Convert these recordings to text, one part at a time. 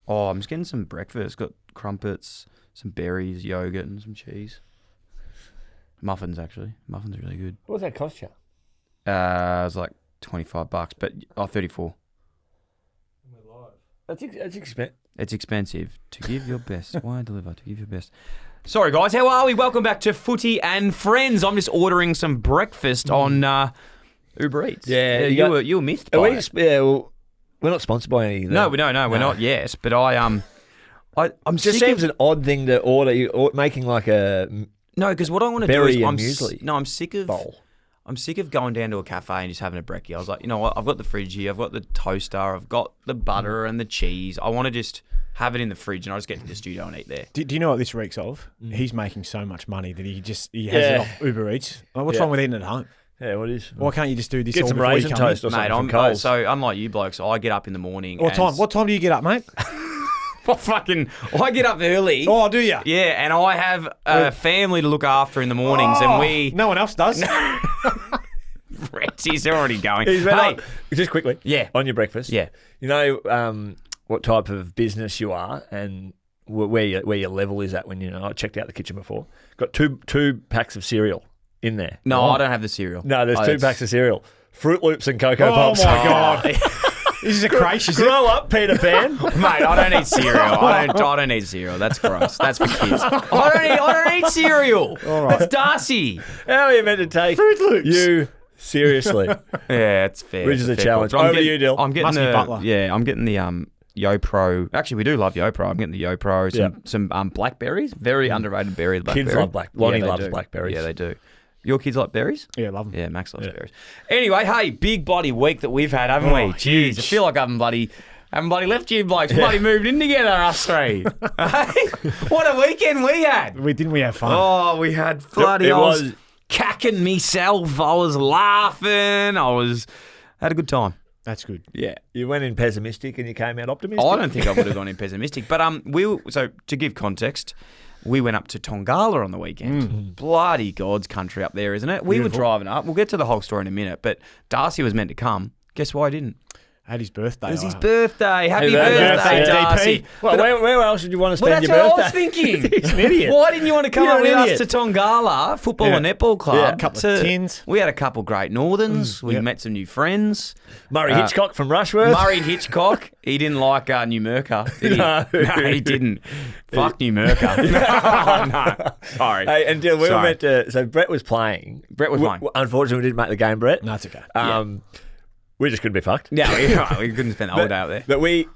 Oh, I'm just getting some breakfast. Got crumpets, some berries, yogurt, and some cheese. Muffins, actually. Muffins are really good. What's that cost you? It was like $25, but 34. That's expensive. It's expensive. To give your best. Why deliver? To give your best. Sorry, guys. How are we? Welcome back to Footy and Friends. I'm just ordering some breakfast on Uber Eats. Yeah, you were missed by it. Well, we're not sponsored by anything. No, we're not yet. But I'm just sick seems of... an odd thing to order. You're making like a No, because what I want to do berry is and muesli I'm sick of bowl. I'm sick of going down to a cafe and just having a brekkie. I was like, you know what? I've got the fridge here. I've got the toaster. I've got the butter and the cheese. I want to just have it in the fridge and I just get to the studio and eat there. Do you know what this reeks of? He's making so much money that he has it off Uber Eats. Like, what's wrong with eating at home? Yeah, what is? Why can't you just do this? Get all some before you raisin come in? toast or something Mate, from Coles. so unlike you blokes, I get up in the morning. What time do you get up, mate? I get up early. Oh, do you? Yeah, and I have a family to look after in the mornings, and we... No one else does. He's already going. Just quickly. Yeah. On your breakfast. Yeah. You know what type of business you are and where your level is at when I checked out the kitchen before. Got two packs of cereal in there. No, I don't have the cereal. No, there's two packs of cereal. Fruit Loops and Cocoa Pops. Oh, my God. This is a crash, is it? Grow up, Peter Pan. Mate, I don't need cereal. I don't need cereal. That's gross. That's for kids. I don't need cereal. All right. That's Darcy. How are you meant to take Fruit Loops. you seriously? Yeah, it's fair. Which is a fair challenge. call. Over to you, Dyl. I'm getting Must be Butler. Yeah, I'm getting the YoPro. Actually, we do love YoPro. I'm getting the YoPro. Some blackberries. Very underrated berry. Kids love Lonnie loves blackberries. Yeah, they do. Your kids like berries? Yeah, love them. Yeah, Max loves berries. Anyway, hey, big bloody week that we've had, haven't we? Jeez, huge. I feel like I haven't bloody left you blokes. Bloody moved in together, us three. Hey, what a weekend we had. Didn't we have fun? Oh, we had bloody... It I was was... cacking myself. I was laughing. Had a good time. That's good. Yeah. You went in pessimistic and you came out optimistic? I don't think I would have gone in pessimistic. But so to give context, we went up to Tongala on the weekend. Bloody God's country up there, isn't it? We were driving up. We'll get to the whole story in a minute. But Darcy was meant to come. Guess why he didn't? Had his birthday. It was his birthday. Happy birthday, birthday, Darcy. Well, where else did you want to spend Well, your that's birthday? what I was thinking. He's an idiot. Why didn't you want to come You're up with an us idiot. to Tongala Football and Netball Club? Yeah, a couple of tins. We had a couple great Northerns. We met some new friends. Murray Hitchcock from Rushworth. Murray Hitchcock. He didn't like New Merca, did he? No. No, he didn't. Fuck New Merca. No. Sorry. Hey, and Dyl, we were Sorry. meant to... So Brett was playing. Unfortunately, we didn't make the game, Brett. No, it's okay. We just couldn't be fucked. No, we couldn't spend the whole day out there. But me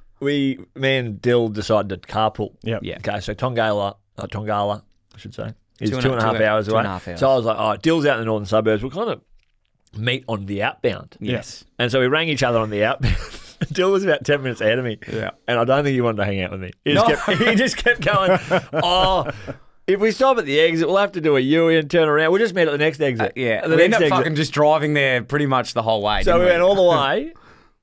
and Dyl decided to carpool. Yep. Yeah. Okay, so Tongala, I should say, is 2.5 hours away. 2.5 hours. So I was like, Dyl's out in the northern suburbs. We'll kind of meet on the outbound. Yes. And so we rang each other on the outbound. Dyl was about 10 minutes ahead of me. Yeah. And I don't think he wanted to hang out with me. He just kept going, if we stop at the exit, we'll have to do a U and turn around. We'll just meet at the next exit. Yeah. The We next ended up exit. fucking just driving there pretty much the whole way. So didn't we went all the way,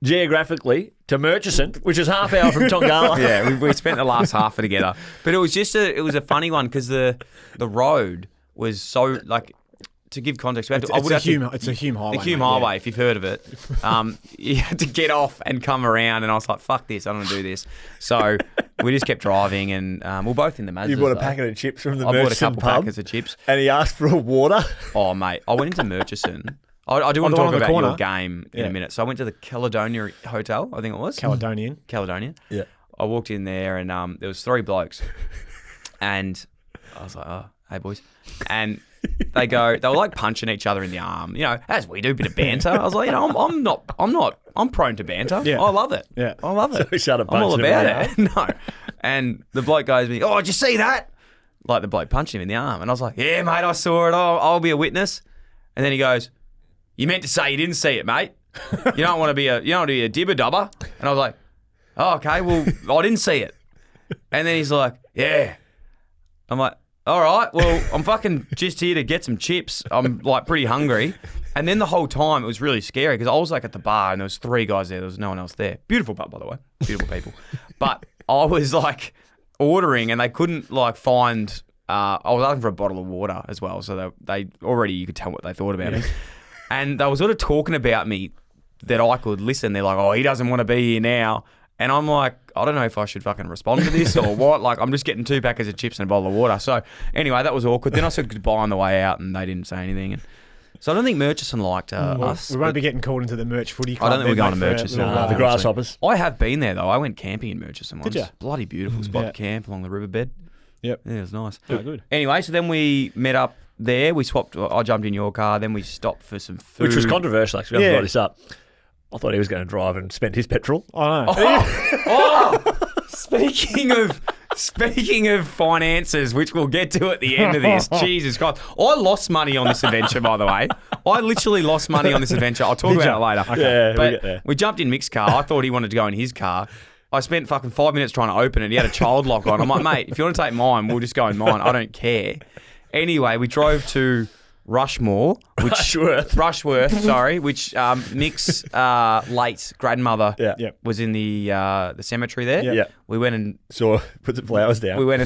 geographically, to Murchison, which is half hour from Tongala. Yeah, we spent the last half together. But it was a funny one because the road was so like. To give context, It's a Hume Highway. The Hume Highway, if you've heard of it. You had to get off and come around, and I was like, fuck this, I don't want to do this. So we just kept driving, and we're both in the Mazdas. You bought a packet of chips from the I bought a Murchison couple pub, packets of chips. and he asked for a water. Oh, mate, I went into Murchison. I do want to the one talk on the about corner? your game in a minute. So I went to the Caledonia Hotel, I think it was. Caledonian. Yeah. I walked in there, and there was 3 blokes. And I was like, oh, hey, boys. And... they were like punching each other in the arm, as we do, a bit of banter. I was like, I'm prone to banter. Yeah. I love it. Yeah. I love it. So he started I'm all punching about him, it. No. And the bloke goes to me, oh, did you see that? Like the bloke punched him in the arm. And I was like, yeah, mate, I saw it. I'll be a witness. And then he goes, you meant to say you didn't see it, mate. You don't want to be a dibber dubber. And I was like, oh, okay, well, I didn't see it. And then he's like, yeah. I'm like, all right, well, I'm fucking just here to get some chips. I'm like pretty hungry. And then the whole time it was really scary because I was like at the bar and there was 3 guys there. There was no one else there. Beautiful pub, by the way. Beautiful people. But I was like ordering and they couldn't like find, I was asking for a bottle of water as well. So they already, you could tell what they thought about me. And they were sort of talking about me that I could listen. They're like, oh, he doesn't want to be here now. And I'm like, like, I don't know if I should fucking respond to this or what. Like, I'm just getting 2 packets of chips and a bottle of water. So anyway, that was awkward. Then I said goodbye on the way out, and they didn't say anything. And so I don't think Murchison liked us. We won't be getting called into the Merch Footy Club. I don't think we're going to then, mate, for a Murchison. little while. The Grasshoppers. I have been there though. I went camping in Murchison once. Did ya? Bloody beautiful spot Yeah. to camp along the riverbed. Yep. Yeah, it was nice. Oh, good. Anyway, so then we met up there. We swapped. I jumped in your car. Then we stopped for some food. Which was controversial, actually. I Yeah. brought this up. I thought he was going to drive and spend his petrol. I know. Oh, speaking of finances, which we'll get to at the end of this. Jesus Christ. I lost money on this adventure, by the way. I literally lost money on this adventure. I'll talk Did about ya? it later. Okay. Yeah, we'll But get there. we jumped in Mick's car. I thought he wanted to go in his car. I spent fucking 5 minutes trying to open it. He had a child lock on. I'm like, mate, if you want to take mine, we'll just go in mine. I don't care. Anyway, we drove to Rushworth, which Mick's late grandmother Yeah. Yep. was in the cemetery there. Yeah. We went and So put some flowers down. we went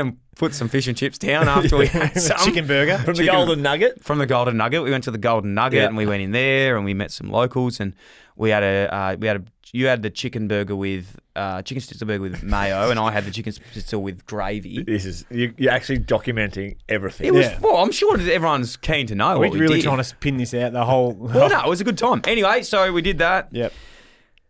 and put some fish and chips down after we had some Chicken burger. From the Golden Nugget. from the Golden Nugget. We went to the Golden Nugget Yeah. and we went in there and we met some locals and you had the chicken burger with chicken schnitzel burger with mayo and I had the chicken schnitzel with gravy. This is you're actually documenting everything. It was Yeah. I'm sure everyone's keen to know We're what we really did. trying to pin this out. The whole. Well, no, it was a good time. Anyway, so we did that. Yep.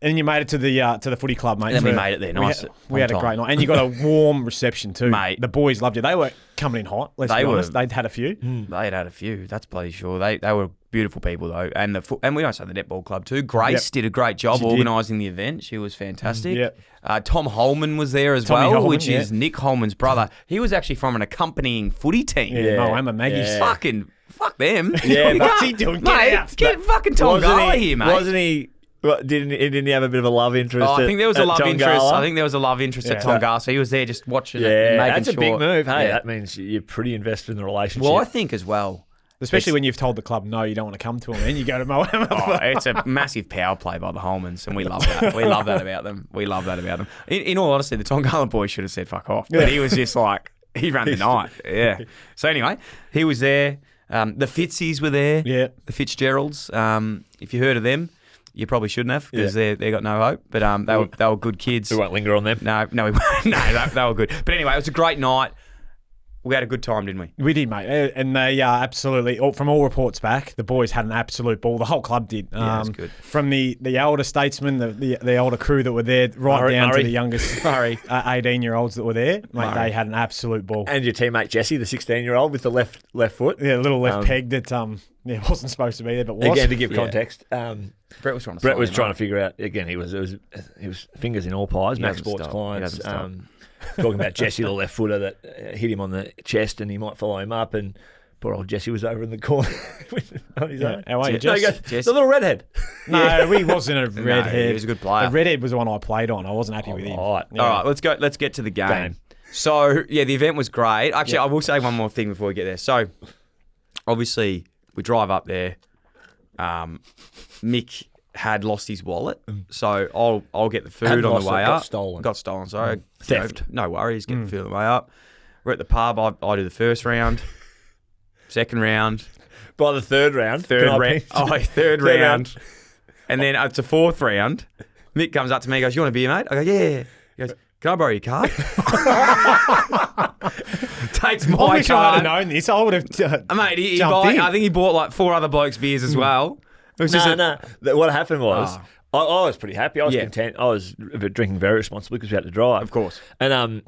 And you made it to the footy club, mate. And then we for- made it there. Nice. We had a on great time. night, and you got a warm reception too, Mate. The boys loved you. They were coming in hot. Let's They be were. honest. They'd had a few. They had a few. That's bloody sure. They were beautiful people though, and and we don't say the netball club too. Grace Yep. did a great job She did. organising the event. She was fantastic. Yep. Tom Holman was there as Tommy well, Holman, which yeah. is Nick Holman's brother. He was actually from an accompanying footy team. Yeah. Oh, Emma Maggie's. Yeah. Fucking fuck them. Yeah, You but- What's can't- he doing? Mate, Get out. get fucking Tongala here, mate. Wasn't he? What, didn't he have a bit of a love interest? Oh, I think there was a at love Tongala? interest. I think there was a love interest at Yeah. Tongala, so he was there just watching it and Yeah, making that's a sure. big move. Hey, Yeah. that means you're pretty invested in the relationship. Well, I think as well. Especially when you've told the club no, you don't want to come to them, and you go to Moama. Oh, it's a massive power play by the Holmans, and we love that. We love that about them. We love that about them. In all honesty, the Tongala boy should have said fuck off, but he was just like, he ran the night. Yeah. So anyway, he was there. The Fitzies were there. Yeah. The Fitzgeralds. If you heard of them, you probably shouldn't have because they got no hope. But they were good kids. we won't linger on them. No, we won't. No, they were good. But anyway, it was a great night. We had a good time, didn't we? We did, mate, and they absolutely. From all reports back, the boys had an absolute ball. The whole club did. Yeah, it was good. From the elder statesmen, the older crew that were there, right down Murray. to the youngest 18-year-olds that were there, mate. They had an absolute ball. And your teammate Jesse, the 16-year-old with the left foot. Yeah, a little left peg that wasn't supposed to be there, but was. Again, to give Yeah. context, Brett was trying to. Brett sign was him trying up. to figure out. Again, he was fingers in all pies. He Max doesn't Sports stop. He clients. doesn't stop. Talking about Jesse, the left footer that hit him on the chest, and he might follow him up. And poor old Jesse was over in the corner on his own. How are you, No, he Jess? goes, the little redhead. No, he wasn't a redhead. he was a good player. The redhead was the one I played on. I wasn't happy with him. All right. Yeah. All right, let's go. Let's get to the game. Game. So yeah, the event was great. Actually, I will say one more thing before we get there. So obviously, we drive up there. Mick had lost his wallet, so I'll get the food Hadn't on lost the way it, got up. stolen. Got stolen. Sorry, Theft. No worries. Get the food on the way up. We're at the pub. I do the first round, second round, By the third round. third can I round. pinch? Oh, third round, and then it's a fourth round. Mick comes up to me and goes, "You want a beer, mate?" I go, "Yeah." He goes, "Can I borrow your card?" Takes my I wish I card. had known this. I would have. Mate, he Jumped bought, in. I think he bought like 4 other blokes beers as well. It was just No. What happened was, Oh. I was pretty happy. I was Yeah. content. I was drinking very responsibly because we had to drive. Of course. And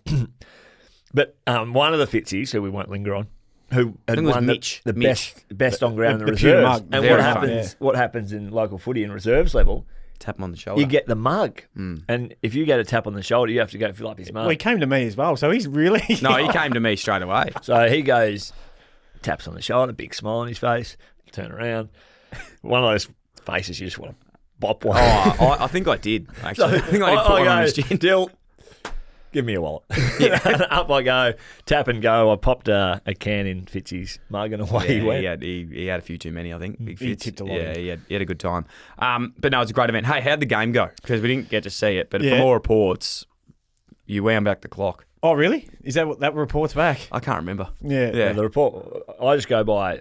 but one of the Fitzies, who we won't linger on, who had think it was won Mitch. the Mitch. best on ground in the the pure reserves. mug. And Very what fun. happens? Yeah. What happens in local footy and reserves level? Tap him on the shoulder. You get the mug, and if you get a tap on the shoulder, you have to go fill up his mug. Well, he came to me as well, so he's really. No, he came to me straight away. So he goes, taps on the shoulder, big smile on his face, turn around. One of those faces you just want to bop one. Oh, I think I did, actually. I think I did put one on his chin. Dill, give me a wallet. And up I go, tap and go. I popped a can in Fitzy's mug and away he went. He had a few too many, I think. Big He Fitz. tipped a lot Yeah, in. he had a good time. But no, it was a great event. Hey, how'd the game go? Because we didn't get to see it, but Yeah. from all reports, you wound back the clock. Oh, really? Is that what that report's back? I can't remember. Yeah. Yeah. The report, I just go by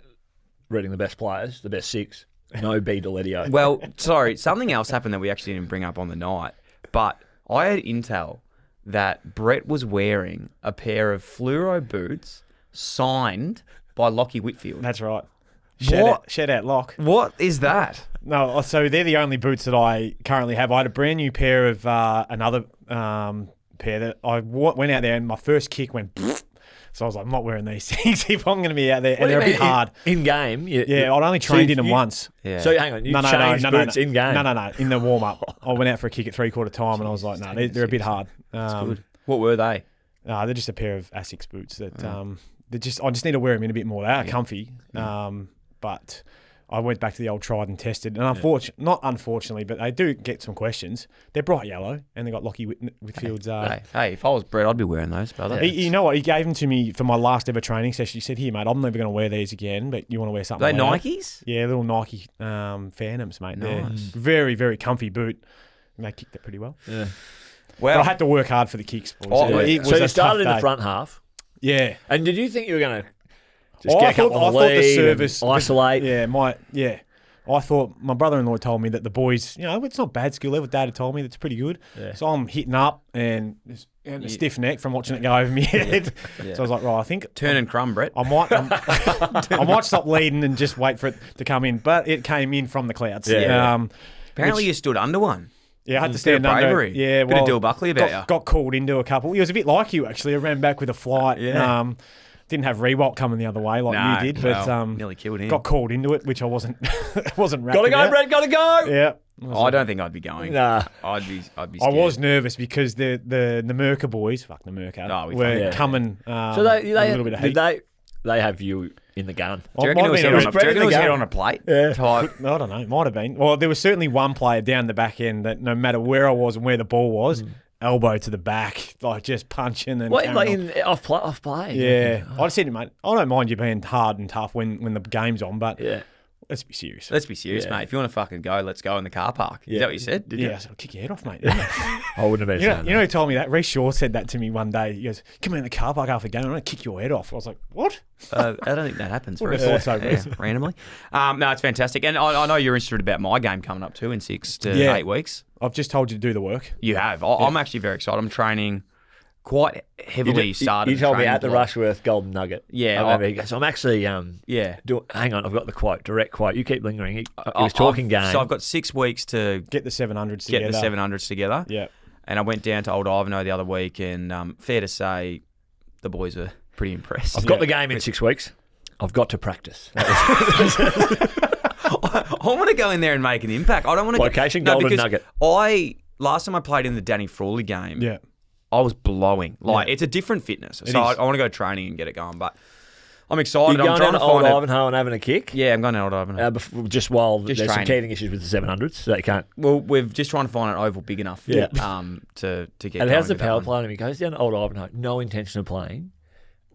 reading the best players, the best 6. No B. Deledio. Well, sorry, something else happened that we actually didn't bring up on the night. But I had intel that Brett was wearing a pair of fluoro boots signed by Lockie Whitfield. That's right. What? Shout out, Lock. What is that? No, so they're the only boots that I currently have. I had a brand new pair of another pair that I went out there and my first kick went. So I was like, I'm not wearing these things if I'm going to be out there. And they're a bit hard. In game? Yeah, I'd only trained in them once. Yeah. So hang on, you changed boots in game? No. In the warm-up. I went out for a kick at 3/4 time and I was like, no, they're a bit hard. That's good. What were they? They're just a pair of Asics boots that I just need to wear them in a bit more. They are comfy, but I went back to the old tried and tested. And not unfortunately, but they do get some questions. They're bright yellow and they got Lockie Whitfield's. Hey, if I was Brett, I'd be wearing those, brother. You know what? He gave them to me for my last ever training session. He said, "Here, mate, I'm never going to wear these again, but you want to wear something?" Are they like Nikes? That? Yeah, little Nike Phantoms, mate. Nice. They're very, very comfy boot. And they kicked it pretty well. Yeah. Well, but I had to work hard for the kicks. Boys. So you started in the front half. Yeah. And did you think you were going to just get a couple on the lead, the service, isolate? I thought my brother-in-law told me that the boys, it's not bad skill level. Dad had told me that's pretty good. Yeah. So I'm hitting up and a stiff neck from watching it go over my head. Yeah. So I was like, right, I think turn and crumb, Brett. I might stop leading and just wait for it to come in. But it came in from the clouds. Yeah. Apparently you stood under one. Yeah, I had to stand under. Bravery. Yeah, bit of Dyl Buckley about you. Got called into a couple. He was a bit like you actually. I ran back with a flight. Yeah. Didn't have Rewalt coming the other way like you did, but nearly killed him. Got called into it, which I wasn't. wasn't. Gotta go, Brett. Gotta go. Yeah. I don't think I'd be going. Nah. I'd be. Scared. I was nervous because the Namurka boys, were coming. So they a little bit of heat. They have you in the gun. Do you reckon it was head on a plate? Yeah. I don't know. Might have been. Well, there was certainly one player down the back end that no matter where I was and where the ball was. Elbow to the back, like just punching and off play. Yeah, I said, mate, I don't mind you being hard and tough when the game's on, but let's be serious. Let's be serious, mate. If you want to fucking go, let's go in the car park. Is that what you said? Did you? I said, I'll kick your head off, mate. I wouldn't have been. You know who told me that? Reece Shaw said that to me one day. He goes, "Come in the car park after the game. I'm going to kick your head off." I was like, "What?" I don't think that happens. Would have thought so, randomly. No, it's fantastic, and I know you're interested about my game coming up too in 6 to 8 weeks. I've just told you to do the work. You have. I'm actually very excited. I'm training quite heavily. You told me at the Rushworth Golden Nugget. Yeah. I remember. So I'm actually hang on, I've got the quote, direct quote. You keep lingering. He was talking game. So I've got 6 weeks to get the 700s together. Get the 700s together. Yeah. And I went down to Old Ivanhoe the other week, and fair to say, the boys were pretty impressed. I've got the game in 6 weeks. I've got to practice. I want to go in there and make an impact. I don't want to location Golden Nugget. Last time I played in the Danny Frawley game, yeah, I was blowing. It's a different fitness. So I want to go training and get it going. But I'm excited. You're going to Old Ivanhoe and having a kick? Yeah, I'm going to Old Ivanhoe. Just while there's some teething issues with the 700s, so they can't. Well, we're just trying to find an oval big enough to get. And how's the power play? He goes down to Old Ivanhoe, no intention of playing,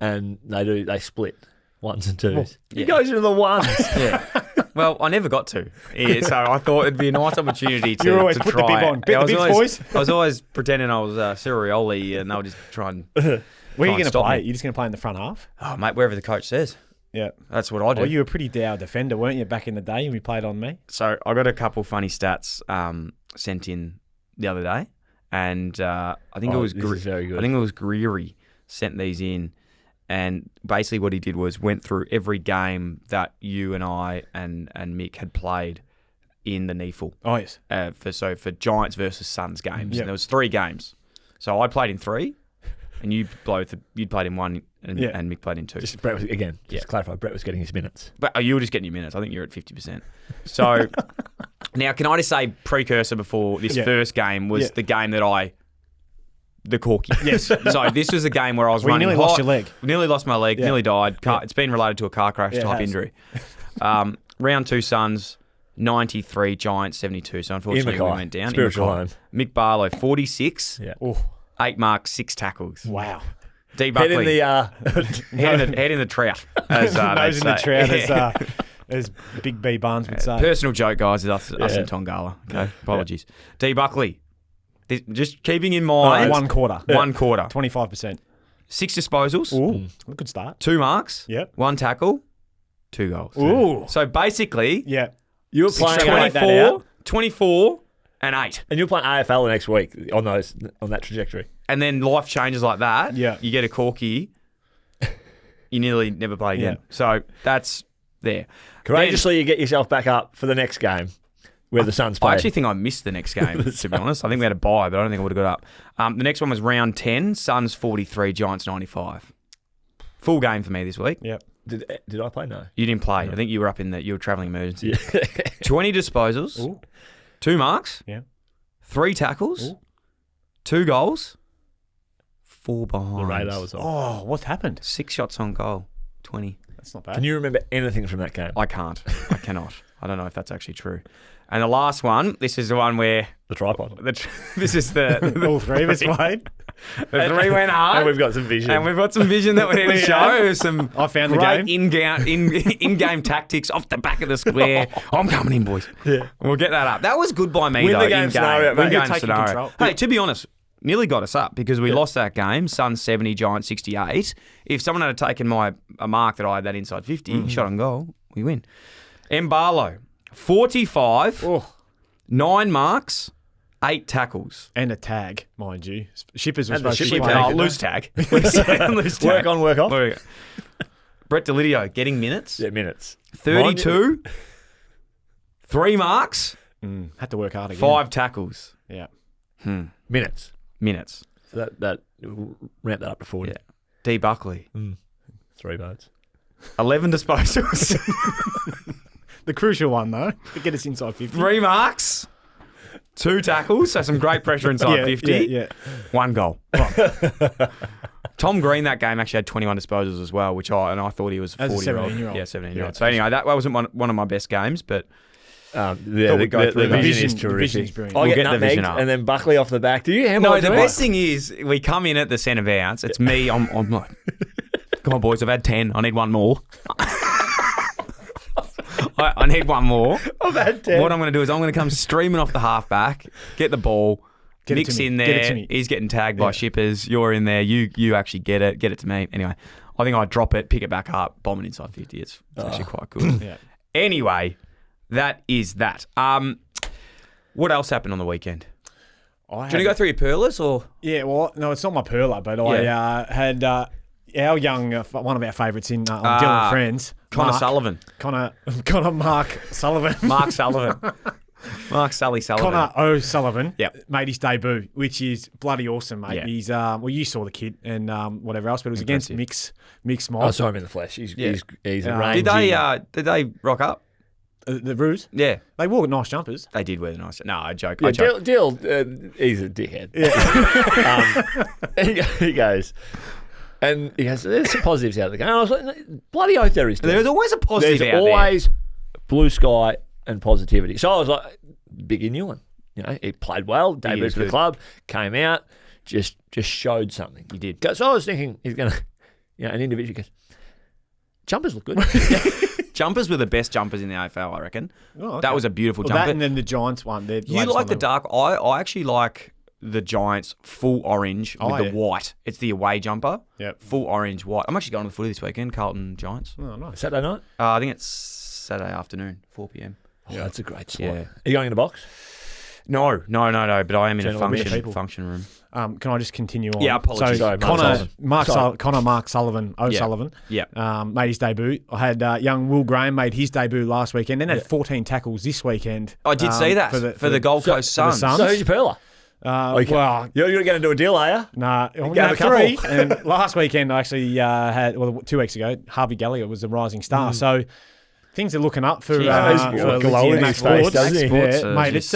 and they split 1s and 2s. He goes into the 1s. Yeah. Well, I never got to. Yeah, so I thought it'd be a nice opportunity to You're always to put try the bib on. Bet the bibs, boys. I was always pretending I was Sirioli, and they were just trying. Where are you going to play? You're just going to play in the front half? Oh, mate, wherever the coach says. Yeah. That's what I do. Well, you were a pretty dour defender, weren't you, back in the day when you played on me? So I got a couple funny stats sent in the other day, and I think it was very good. I think it was Greery sent these in. And basically what he did was went through every game that you and I and Mick had played in the NEFL. Oh, yes. For Giants versus Suns games. Yep. And there was 3 games. So I played in 3, and you'd played in 1, and Mick played in 2. Just to clarify, Brett was getting his minutes. But you were just getting your minutes. I think you're at 50%. So now, can I just say precursor before this first game was the game that the corky. Yes. So this was a game where I was running nearly hot. Lost your leg. Nearly lost my leg. Yeah. Nearly died. Yeah. It's been related to a car crash type injury. Round 2 Suns, 93. Giants, 72. So unfortunately we went down. Spiritual home. Mick Barlow, 46. Yeah. Ooh. 8 marks, 6 tackles. Wow. D Buckley. Head in the trout. As nose in the trout, as Big B Barnes would say. Personal joke, guys. Us in Tongala. Okay. Apologies. D Buckley. Just keeping in mind... 1 quarter. 1 quarter. 25%. 6 disposals. Ooh, good start. 2 marks. Yep. 1 tackle. 2 goals. Ooh. So basically... Yeah. You were playing 24, and 8. And you're playing AFL next week on that trajectory. And then life changes like that. Yeah. You get a corky, you nearly never play again. Yeah. So that's there. Courageously, you get yourself back up for the next game where the Suns play. I actually think I missed the next game, to be honest. I think we had a bye, but I don't think I would have got up. The next one was round 10, Suns 43, Giants 95. Full game for me this week. Yep. Did I play? No. You didn't play. I think you were up in you were travelling emergency. Yeah. 20 disposals, Ooh. 2 marks, Yeah. 3 tackles, Ooh. 2 goals, 4 behinds. The radar was off. Oh, what happened? 6 shots on goal, 20. That's not bad. Can you remember anything from that game? I can't. I cannot. I don't know if that's actually true. And the last one, this is the one where The tripod. this is the All three of us played. the 3 went hard. And we've got some vision. And we've got some vision that we need to show. Some I found the great game. in-game tactics off the back of the square. I'm coming in, boys. Yeah. We'll get that up. That was good by me, Win though. the game in-game. scenario, mate. Win You're game taking scenario. control. Hey, to be honest, nearly got us up because we lost that game. Suns 70, Giants 68. If someone had taken a mark that I had that inside 50, shot on goal, we win. Mbalo, 45, Oh, 9 marks, 8 tackles. and a tag, mind you. Shippers were And the supposed to shipper be tag. playing. Loose tag. Loose tag. Work on, work off. There we go. Brett Delidio getting minutes. Yeah, minutes. 32, 3 marks, Had to work hard again. 5 tackles. Yeah. Minutes. Minutes. So that ramp that up to 40. Yeah. D. Buckley, 3 votes. 11 disposals, The crucial one, though, to get us inside 50. 3 marks, 2 tackles, so some great pressure inside Yeah, 50, yeah. 1 goal. Tom Green that game actually had 21 disposals as well, I thought he was a As a 40-year-old. 17-year-old. Yeah, 17-year-old. Yeah. So anyway, that wasn't one of my best games, but The go through that. vision is The vision is terrific. brilliant. I We'll get get the vision nutmegged up. and then Buckley off the back. Do you handle no, it? the best thing is we come in at the centre bounce. It's me. I'm like, come on, boys. I've had 10. I need one more. I need one more. I've had 10. What I'm going to do is I'm going to come streaming off the halfback, get the ball, Get it Mick's to me. in Get it there. to me. He's getting tagged by shippers. You're in there. You actually get it to me. Anyway, I think I drop it, pick it back up, bomb it inside 50. It's actually quite good. Yeah. Anyway, that is that. What else happened on the weekend? Do you want to go through your pearlers or? Yeah, well, no, it's not my perler, but I had our young, one of our favourites on Dyl Friends. Connor Mark. Sullivan. Connor Mark Sullivan. Mark Sullivan. Mark Sully Sullivan. Connor O'Sullivan Yep. made his debut, which is bloody awesome, mate. Yeah. He's you saw the kid and whatever else, but it was against Mick's Mob. I saw him in the flesh. He's a rangy. Did they rock up? The Roos. Yeah. They wore nice jumpers. They did wear the nice. No, I joke. Yeah, I joke. Dyl, he's a dickhead. He goes, and he goes, there's some positives out of the game. And I was like, bloody oath there is. There's always a positive There's out always blue sky and positivity. So I was like, big in Newland. You know, he played well, debuted is for the good. club, came out, just showed something. He did. So I was thinking he's going to, an individual goes, jumpers look good. Jumpers were the best jumpers in the AFL, I reckon. Oh, okay. That was a beautiful Well, jumper. that and then the Giants one. You like the dark. I actually like the Giants full orange with the white. It's the away jumper. Yep. Full orange white. I'm actually going to the footy this weekend. Carlton Giants. Oh, nice. Saturday night? I think it's Saturday afternoon, 4 p.m. Oh, that's a great slot. Yeah. Are you going in the box? No. But I am in General a people. function room. Can I just continue on? Yeah, apologies. So Sorry, Mark Sullivan. Connor Mark Sullivan, O'Sullivan, Yeah. made his debut. I had young Will Graham made his debut last weekend, then had 14 tackles this weekend. I did see that for the Gold Coast for the Suns. Suns. So who's your perler? Okay. Well, You're going to do a deal, are you? nah, got no, a couple. 3. And last weekend I actually had, 2 weeks ago, Harvey Gallagher was the rising star. So things are looking up for glowing his face, doesn't he? Yeah, mate, it's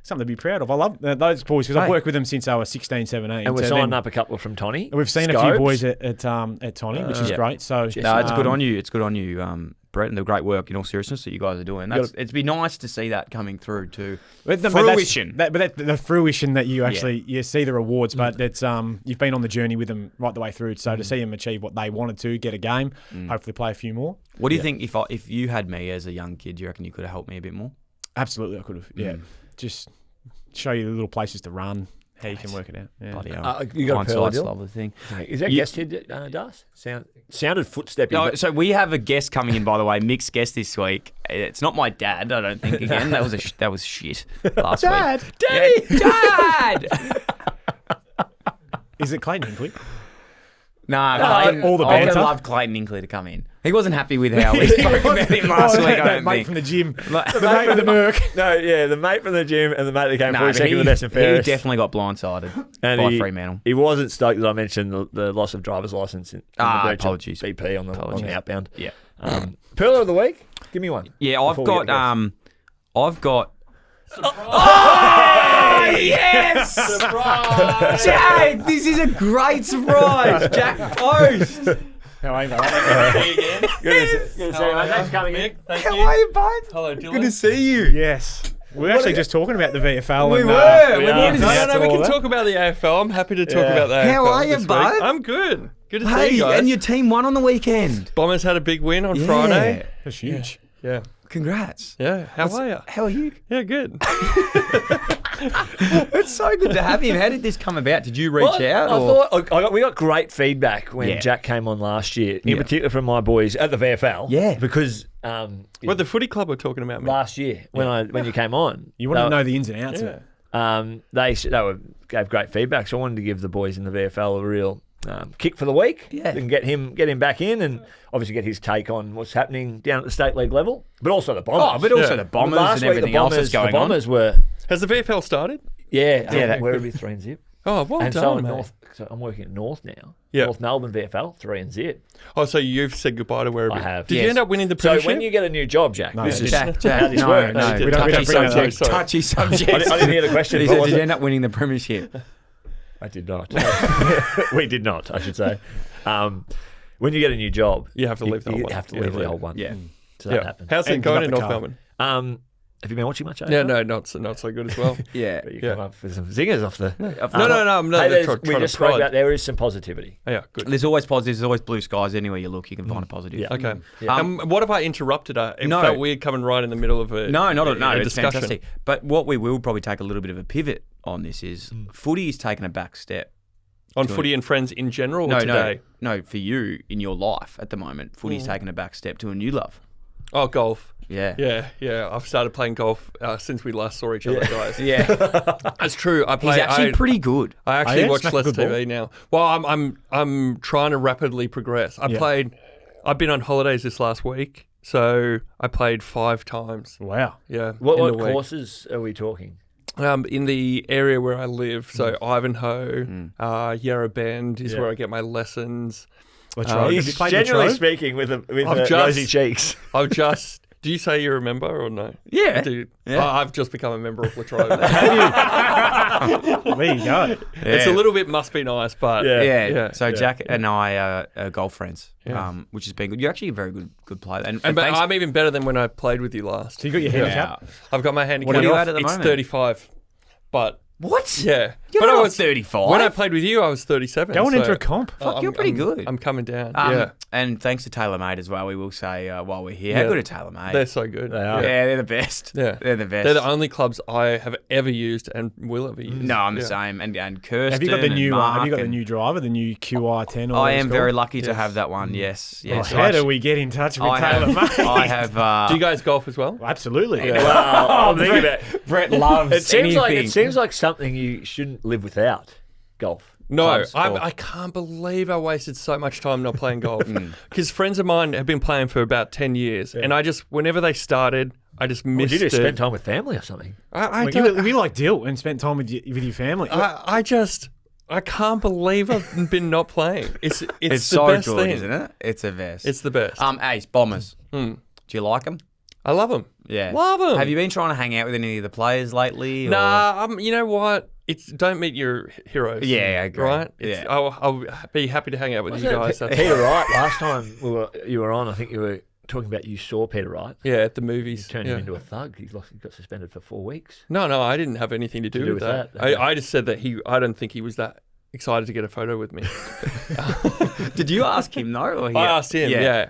something to be proud of. I love those boys because I've worked with them since I was 16, 17. And we're So signing then up a couple from Tony. We've seen a few Scopes. boys at Tony, which is great. So No, it's good on you. It's good on you, Brett, and the great work in all seriousness that you guys are doing. It'd be nice to see that coming through to fruition. But the fruition that you actually you see the rewards, but it's you've been on the journey with them right the way through. So to see them achieve what they wanted to, get a game, hopefully play a few more. What do you think if you had me as a young kid? Do you reckon you could have helped me a bit more? Absolutely, I could have. Yeah, just show you the little places to run, how you can work it out. Yeah. Bloody hell. You got a pearler, Hindsight's a Dyl? lovely thing. Is that guest here, Das? Sounded footsteppy. No, but- so we have a guest coming in, by the way, Mick's guest this week. It's not my dad, I don't think. Again, that was shit last Dad! week. Daddy, Dad. Is it Clayton Hinkley? Nah, all the I would banter. have loved Clayton Inkley to come in. He wasn't happy with how we spoke about him last week. I that don't mate think. from the gym. the mate from the Merc. No, yeah, the mate from the gym and the mate that came No, for but second with Best and he Fairest. definitely got blindsided And by he- Fremantle. He wasn't stoked that I mentioned the loss of driver's license in the breach of apologies. BP on the Apologies. outbound. Yeah. Pearler of the week? Give me one. Yeah, I've Before we got get I've got Oh yes! Surprise! Jack, this is a great surprise. Jack Post. How are you, mate? Good to see you, mate. Thanks for coming in. Thank How you. are you, bud? Hello, Dylan. Good to see you. Yes. We were actually just talking about the VFL. We and, were. We yeah, wanted to No, that's no, we all can that. talk about the AFL. I'm happy to talk Yeah. about the AFL. How are you, this week. bud? I'm good. Good to see Hey, you guys. and your team won on the weekend. Bombers had a big win on Friday. That's huge. Yeah. Congrats. Yeah. How are you? How are you? Yeah, good. It's so good to have him. How did this come about? Did you reach out? I or? thought we got great feedback when Yeah. Jack came on last year, in Yeah. particular from my boys at the VFL. Yeah. Because What the footy club were talking about me. last year when you came on, You want to know the ins and outs of Yeah. it. gave great feedback. So I wanted to give the boys in the VFL a real kick for the week, Yeah. and get him back in, and obviously get his take on what's happening down at the state league level, but also the Bombers. Oh, but also Yeah. the Bombers Last and week, everything the else Bombers, that's going the on. Bombers were Has the VFL started? yeah, that- we're 3 and zip. Oh, well And done, so, mate. North, so I'm working at North now. Yeah. North Melbourne VFL 3 and zip. Oh, so you've said goodbye to wherever. I have. Did Yes. you end up winning the So premiership? when you get a new job, Jack, No, this is Jack, how this no, works. no. We don't Touchy bring that up. subject. Sorry. Touchy subject. I didn't hear the question. He but said, was did you it? end up winning the premiership? I did not. We did not, I should say. When you get a new job, You have to leave the old you one. have to Yeah, leave the yeah. old one. Yeah. So that Yeah. happened. How's it And going give in up North the car. Melbourne? Have you been watching much? Yeah, AFL? no, not so good as well. Yeah. But you Yeah. come up with some zingers off the. No, I'm not Hey, trying we to just spoke prod. about there is some positivity. Oh, yeah, good. There's always positives. There's always blue skies. Anywhere you look, you can find a positive. Yeah. Okay. Yeah. What if I interrupted her? It No. felt weird coming right in the middle of a No, a it's discussion. fantastic. But what we will probably take a little bit of a pivot on this is footy is taking a back step. On Doing- Footy and Friends in general or No, today? no, for you in your life at the moment, footy's taking a back step to a new love. Oh, golf. Yeah. Yeah. I've started playing golf since we last saw each other, guys. Yeah. That's true. I He's play. actually pretty good. I actually yeah? watch Smack a less good ball? TV now. Well, I'm trying to rapidly progress. I've been on holidays this last week, so I played 5 times. Wow. Yeah. What in the week. courses are we talking? In the area where I live, so Ivanhoe, Yarra Bend is Yeah. where I get my lessons. Latrobe. Have you He's played generally Latrobe? speaking with I've just- rosy cheeks. I've just. Do you say you remember or no? Yeah. Dude, Yeah. I've just become a member of Latrobe. There you go. It's a little bit must be nice, but Yeah. Yeah. So yeah. Jack and I are golf friends, Yeah. which has been good. You're actually a very good player. And but thanks- I'm even better than when I played with you last. So you got your handicap? I've got my handicap. What are you off. at the It's moment? 35, but what? yeah. You're but not I on 35. When I played with you, I was 37. Going so into a comp? Fuck, you're pretty good. I'm coming down. Um, yeah, And thanks to TaylorMade as well, we will say while we're here, how Yeah. good are TaylorMade? they're so good. They are. Yeah, they're the best. Yeah. They're the best. They're the only clubs I have ever used and will ever use. No, I'm the Yeah. same. And Kirsten Have you got the and new Mark Have you got the and- new driver, the new QI10? Or I whatever am it's very called? lucky to Yes. have that one. Yes. Oh, Yes. how do we get in touch with I have. TaylorMade? I have. Do you guys golf as well? Absolutely. Yeah. Well, I'm thinking about Brett loves it. Seems like anything. it seems like something you shouldn't live without. Golf. No, Clubs, golf. I can't believe I wasted so much time not playing golf. Because friends of mine have been playing for about 10 years. And I just, whenever they started, I just Would missed you just it. spend time with family or something? I Like, don't- you like Dyl and spent time with your family. I can't believe I've been not playing. It's the so best good, thing. isn't it? It's a best. It's the best. Ace Bombers. Do you like them? I love them. Yeah. Love 'em. Have you been trying to hang out with any of the players lately? or- Nah, you know what? It's don't meet your heroes. Yeah, I agree. Right? Yeah. I'll be happy to hang out with you guys. That's Peter Wright. Last time you were on, I think you were talking about you saw Peter Wright. yeah, at the movies. Turned yeah. him into a thug. He got suspended for 4 weeks. No, I didn't have anything to do with that. Okay. I just said that I don't think he was that excited to get a photo with me. Did you ask him though? Or he, I asked him. Yeah.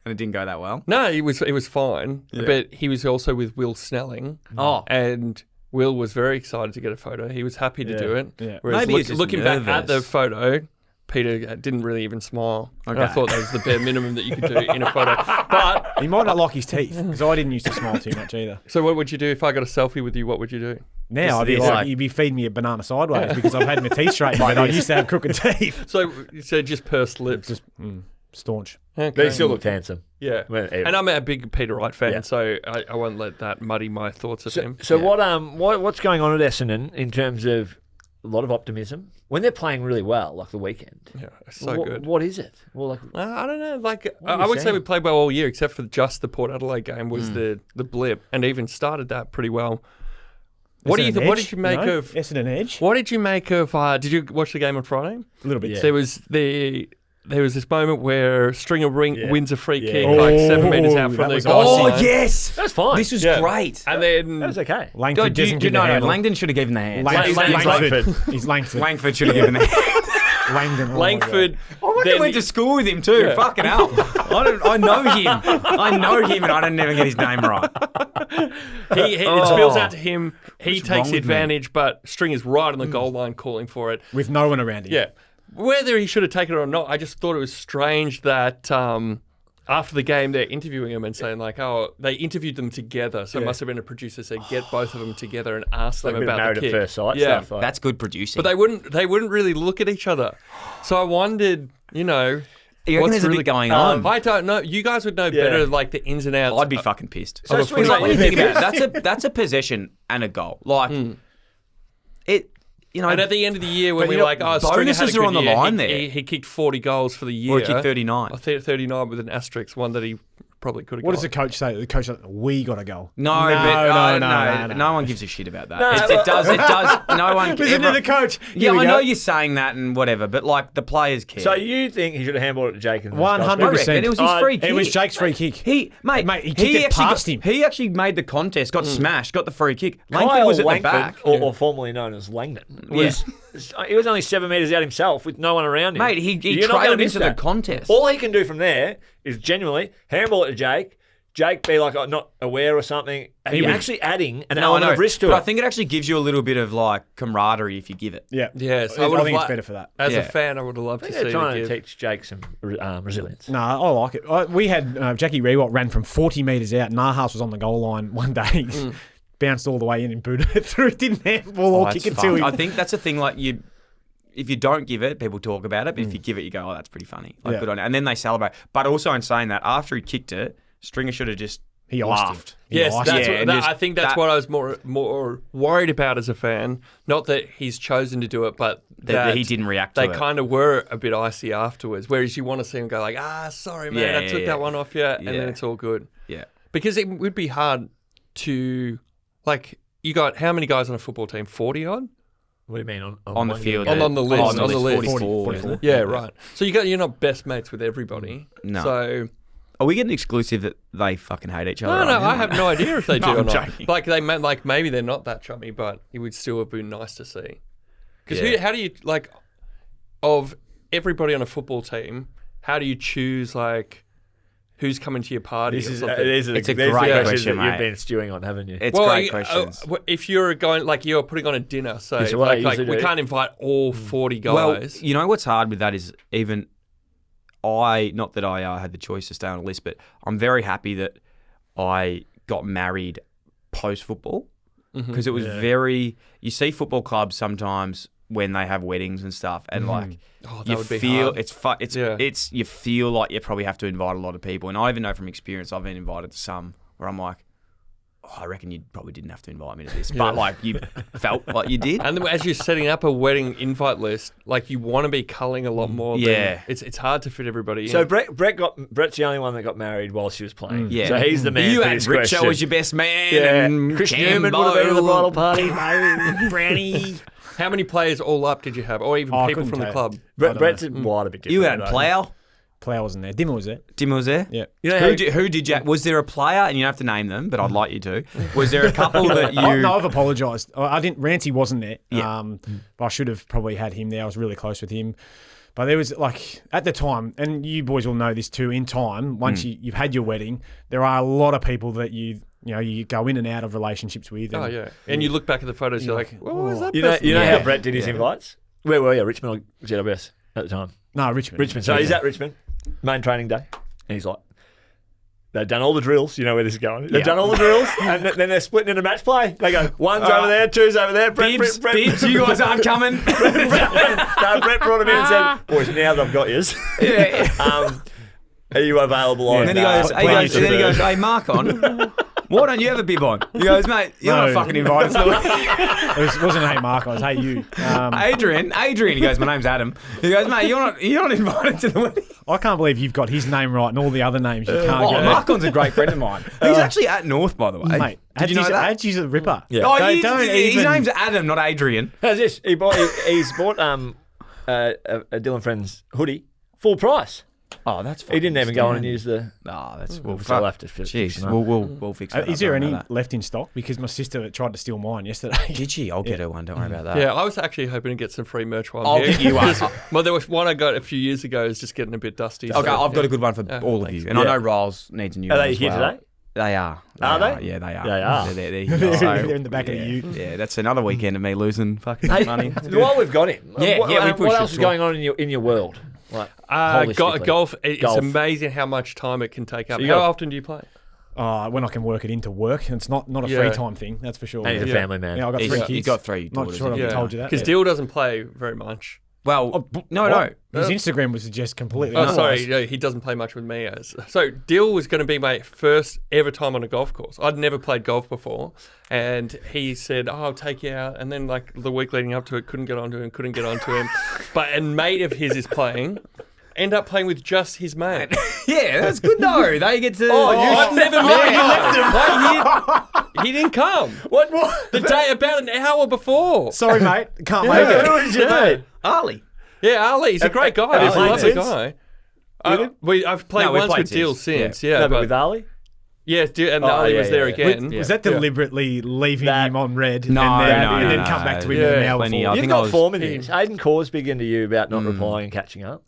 And it didn't go that well. No, it was fine, but he was also with Will Snelling. Oh. And Will was very excited to get a photo. He was happy to do it. Yeah. Whereas Maybe he's just looking back at the nervous. photo, Peter didn't really even smile. And I Okay. thought that was the bare minimum that you could do in a photo. But He might not like his teeth because I didn't used to smile too much either. so what would you do if I got a selfie with you? What would you do? Now I'd be It's like, like- you'd be feeding me a banana sideways because I've had my teeth straightened, but I used to have crooked teeth. So just pursed lips. Just staunch. But Okay. he still looked handsome. Yeah. Well, And I'm a big Peter Wright fan, Yeah. so I won't let that muddy my thoughts of him. So what's going on at Essendon in terms of a lot of optimism when they're playing really well, like the weekend? Yeah, so good. What is it? Well, like I don't know. Like are I you would say saying? we played well all year, except for just the Port Adelaide game was the blip, and even started that pretty well. What do you Essendon What edge, did you make know? of? Essendon edge? What did you make of? Did you watch the game on Friday? A little bit. Yeah. There was this moment where Stringer wins a free Yeah. kick like 7 metres out Oh, from that the was goal awesome. line. yes. that's fine. This was Yeah. great. And then that was okay. Langford doesn't give the handle. Langdon should have given the hand. Langford. He's Langford. Langford should have given the hand. Langdon. Oh my Langford. I wonder then went to school with him too. Yeah. Fucking hell. I know him. I know him, and I didn't even get his name right. it spills out to him. He What's wrong takes the with me? advantage, but Stringer's right on the goal line calling for it. God. With no one around him. Yeah. Whether he should have taken it or not, I just thought it was strange that after the game they're interviewing him and saying like, oh, they interviewed them together. So it must have been a producer said, get both of them together and ask Like them a bit of about married the at kick. first sight Yeah. stuff. Like. That's good producing. But they wouldn't really look at each other. So I wondered, you reckon what's there's a really bit going on? I don't know. You guys would know Yeah. better, like the ins and outs. I'd be fucking pissed. So Oh, it's when, Like, like, when you think about it, that's a possession and a goal. Like it, And at the end of the year, when But we're you know, like, oh, Stringer had a bonuses good are on the year, line he, there. He kicked 40 goals for the year. or he kicked 39. I think 39 with an asterisk, one that he probably could have What got. does the coach say? The coach says, we got to go. No, no one gives a shit about that. No, It does. No one. Listen to the coach. Yeah, Here we I know go. you're saying that and whatever, but like the players care. So you think he should have handballed it to Jake? And 100%. it was his free kick. It was Jake's free kick. He Mate, he kicked it actually past him. He actually made the contest, got smashed, got the free kick. Langford Kyle was at Langford, the back. or formerly known as Langdon, he was only 7 metres out himself with no one around him. Mate, he You're not gonna trailed miss into the that. contest. All he can do from there is genuinely handball it to Jake. Jake be like not aware or something. And you're actually adding an element of risk to but it. I think it actually gives you a little bit of like camaraderie if you give it. Yeah. Yes, I would've think it's better for that. As Yeah. a fan, I would have loved I to think see they're trying the to give. teach Jake some resilience. No, I like it. We had Jackie Rewalt ran from 40 metres out. Nahas was on the goal line one day. Bounced all the way in and booted it through. Didn't handball or that's kick it fun. to him. I think that's a thing. Like if you don't give it, people talk about it. But if you give it, you go, "Oh, that's pretty funny." Like Yeah. good on you. And then they celebrate. But also in saying that, after he kicked it, Stringer should have just He iced him. laughed. He Yes, iced that's him. Yeah, what, and just I think that's that- what I was more worried about as a fan. Not that he's chosen to do it, but That he didn't react to They it. kind of were a bit icy afterwards. Whereas you want to see him go like, sorry, man, Yeah, I took yeah, that one off you, and then Yeah. it's all good. Yeah. Because it would be hard to, like, you got how many guys on a football team? 40 odd? What do you mean On one the field. game? On the list, on the list. 44. isn't it? Yeah, right. So you're not best mates with everybody. No. So Are we getting exclusive that they fucking hate each other? no, I have no idea if they do No, or I'm not. joking. Like they meant, like maybe they're not that chummy, but it would still have been nice to see. Because Yeah. how do you like of everybody on a football team? How do you choose like who's coming to your party? This or is something? It's a these are great questions question, that you've mate. been stewing on, haven't you? It's well, great questions. if you're going like you're putting on a dinner, so This is what I like usually we do. can't invite all 40 Well, guys. you know what's hard with that is even not that I had the choice to stay on a list, but I'm very happy that I got married post football because it was very. You see football clubs sometimes when they have weddings and stuff, and like that you would be feel hard. it's you feel like you probably have to invite a lot of people, and I even know from experience I've been invited to some where I'm like, I reckon you probably didn't have to invite me to this, but like you felt like you did. And then as you're setting up a wedding invite list, like you want to be culling a lot more. Yeah. It's hard to fit everybody So in. Brett's the only one that got married while she was playing. Yeah. So he's the man You for had this Richo question. as your best man, Yeah. and Chris Newman would have been at the bridal party. Brownie. How many players all up did you have, or even Oh, I people couldn't from the tell. club? Brett's wide a bit different. You had though. Plough. Plough wasn't there. Dimmer was there. Dimmer was there? Yeah. You know Who did you... Was there a player, and you don't have to name them, but I'd like you to. Was there a couple that you... No, I've apologised. I didn't. Rancy wasn't there. Yeah. But I should have probably had him there. I was really close with him. But there was at the time, and you boys will know this too. In time, once you've had your wedding, there are a lot of people that you go in and out of relationships with. Oh yeah, and you look back at the photos, you're like, what was that? You know, Yeah. how Brett did his invites? Where were you? Richmond or GWS at the time? No, Richmond. Richmond. So he's at Richmond, main training day, and he's like, they've done all the drills. You know where this is going. They've done all the drills, and then they're splitting into match play. They go, one's over there, two's over there. Brett, Bibs, you guys aren't coming. Brett brought him in and said, boys, now that I've got yous, are you available on? And then he goes, hey, Mark on. Why don't you have a bib on? He goes, mate, you're not fucking invited to the wedding. It wasn't hey Mark, I was hey you. Adrian. He goes, my name's Adam. He goes, mate, you're not invited to the wedding. I can't believe you've got his name right and all the other names you can't get. Markon's a great friend of mine. He's actually at North, by the way. Mate, did you know that? Adji's a ripper. Yeah. Oh, Don't his even- name's Adam, not Adrian. How's this? He's bought a Dyl Friends hoodie, full price. Oh, that's He didn't even go on and use the... Oh, that's... Well, I'll have to fix Jeez, it up. we'll fix it. Is there any left in stock? Because my sister tried to steal mine yesterday. Did she? I'll get her one. Don't worry about that. Yeah, I was actually hoping to get some free merch while I'll I'm here. get you one. Well, there was one I got a few years ago. It's just getting a bit dusty. Okay, so, I've got yeah. a good one for all of you. And I know Riles needs a new Are one they as here well. today? They are. Are they? Yeah, they are. They are. They're here. So, They're in the back of the ute. Yeah, that's another weekend of me losing fucking money. While we've got him, Yeah, what, yeah, we what should else is talk. going on in your world? Like, holistically? Golf. It's Golf. amazing how much time it can take up. So you How got- often do you play? When I can work it into work. It's not a Yeah. free time thing, that's for sure. And he's a Yeah. family man. Yeah, I've got He's- 3 he's kids. got 3 Not daughters, sure I've yeah. told you that. Because Dyl doesn't play very much. Well, no. His Instagram was just completely. Oh, otherwise. sorry, no, he doesn't play much with me. So Dyl was going to be my first ever time on a golf course. I'd never played golf before, and he said, "Oh, I'll take you out." And then, like the week leading up to it, couldn't get onto him. But a mate of his is playing. End up playing with just his mate. Yeah, that's good though. They get to. I've never met him. He didn't come. What? The day about an hour before. Sorry, mate. Can't make it. Who is your mate? Ali. Yeah, Ali. He's a great guy. have you He's a played lovely since? guy. Really? I've played No, we've once played with Dyl since. since. Yeah, No, but with Ali? yeah, and Oh, Ali yeah, was there yeah. again. Was that deliberately leaving That- him on red No, and then no, come no. back to him Yeah, an hour plenty. before? I You've think got I was- form in this. Aiden Cause big into you about not replying and catching up.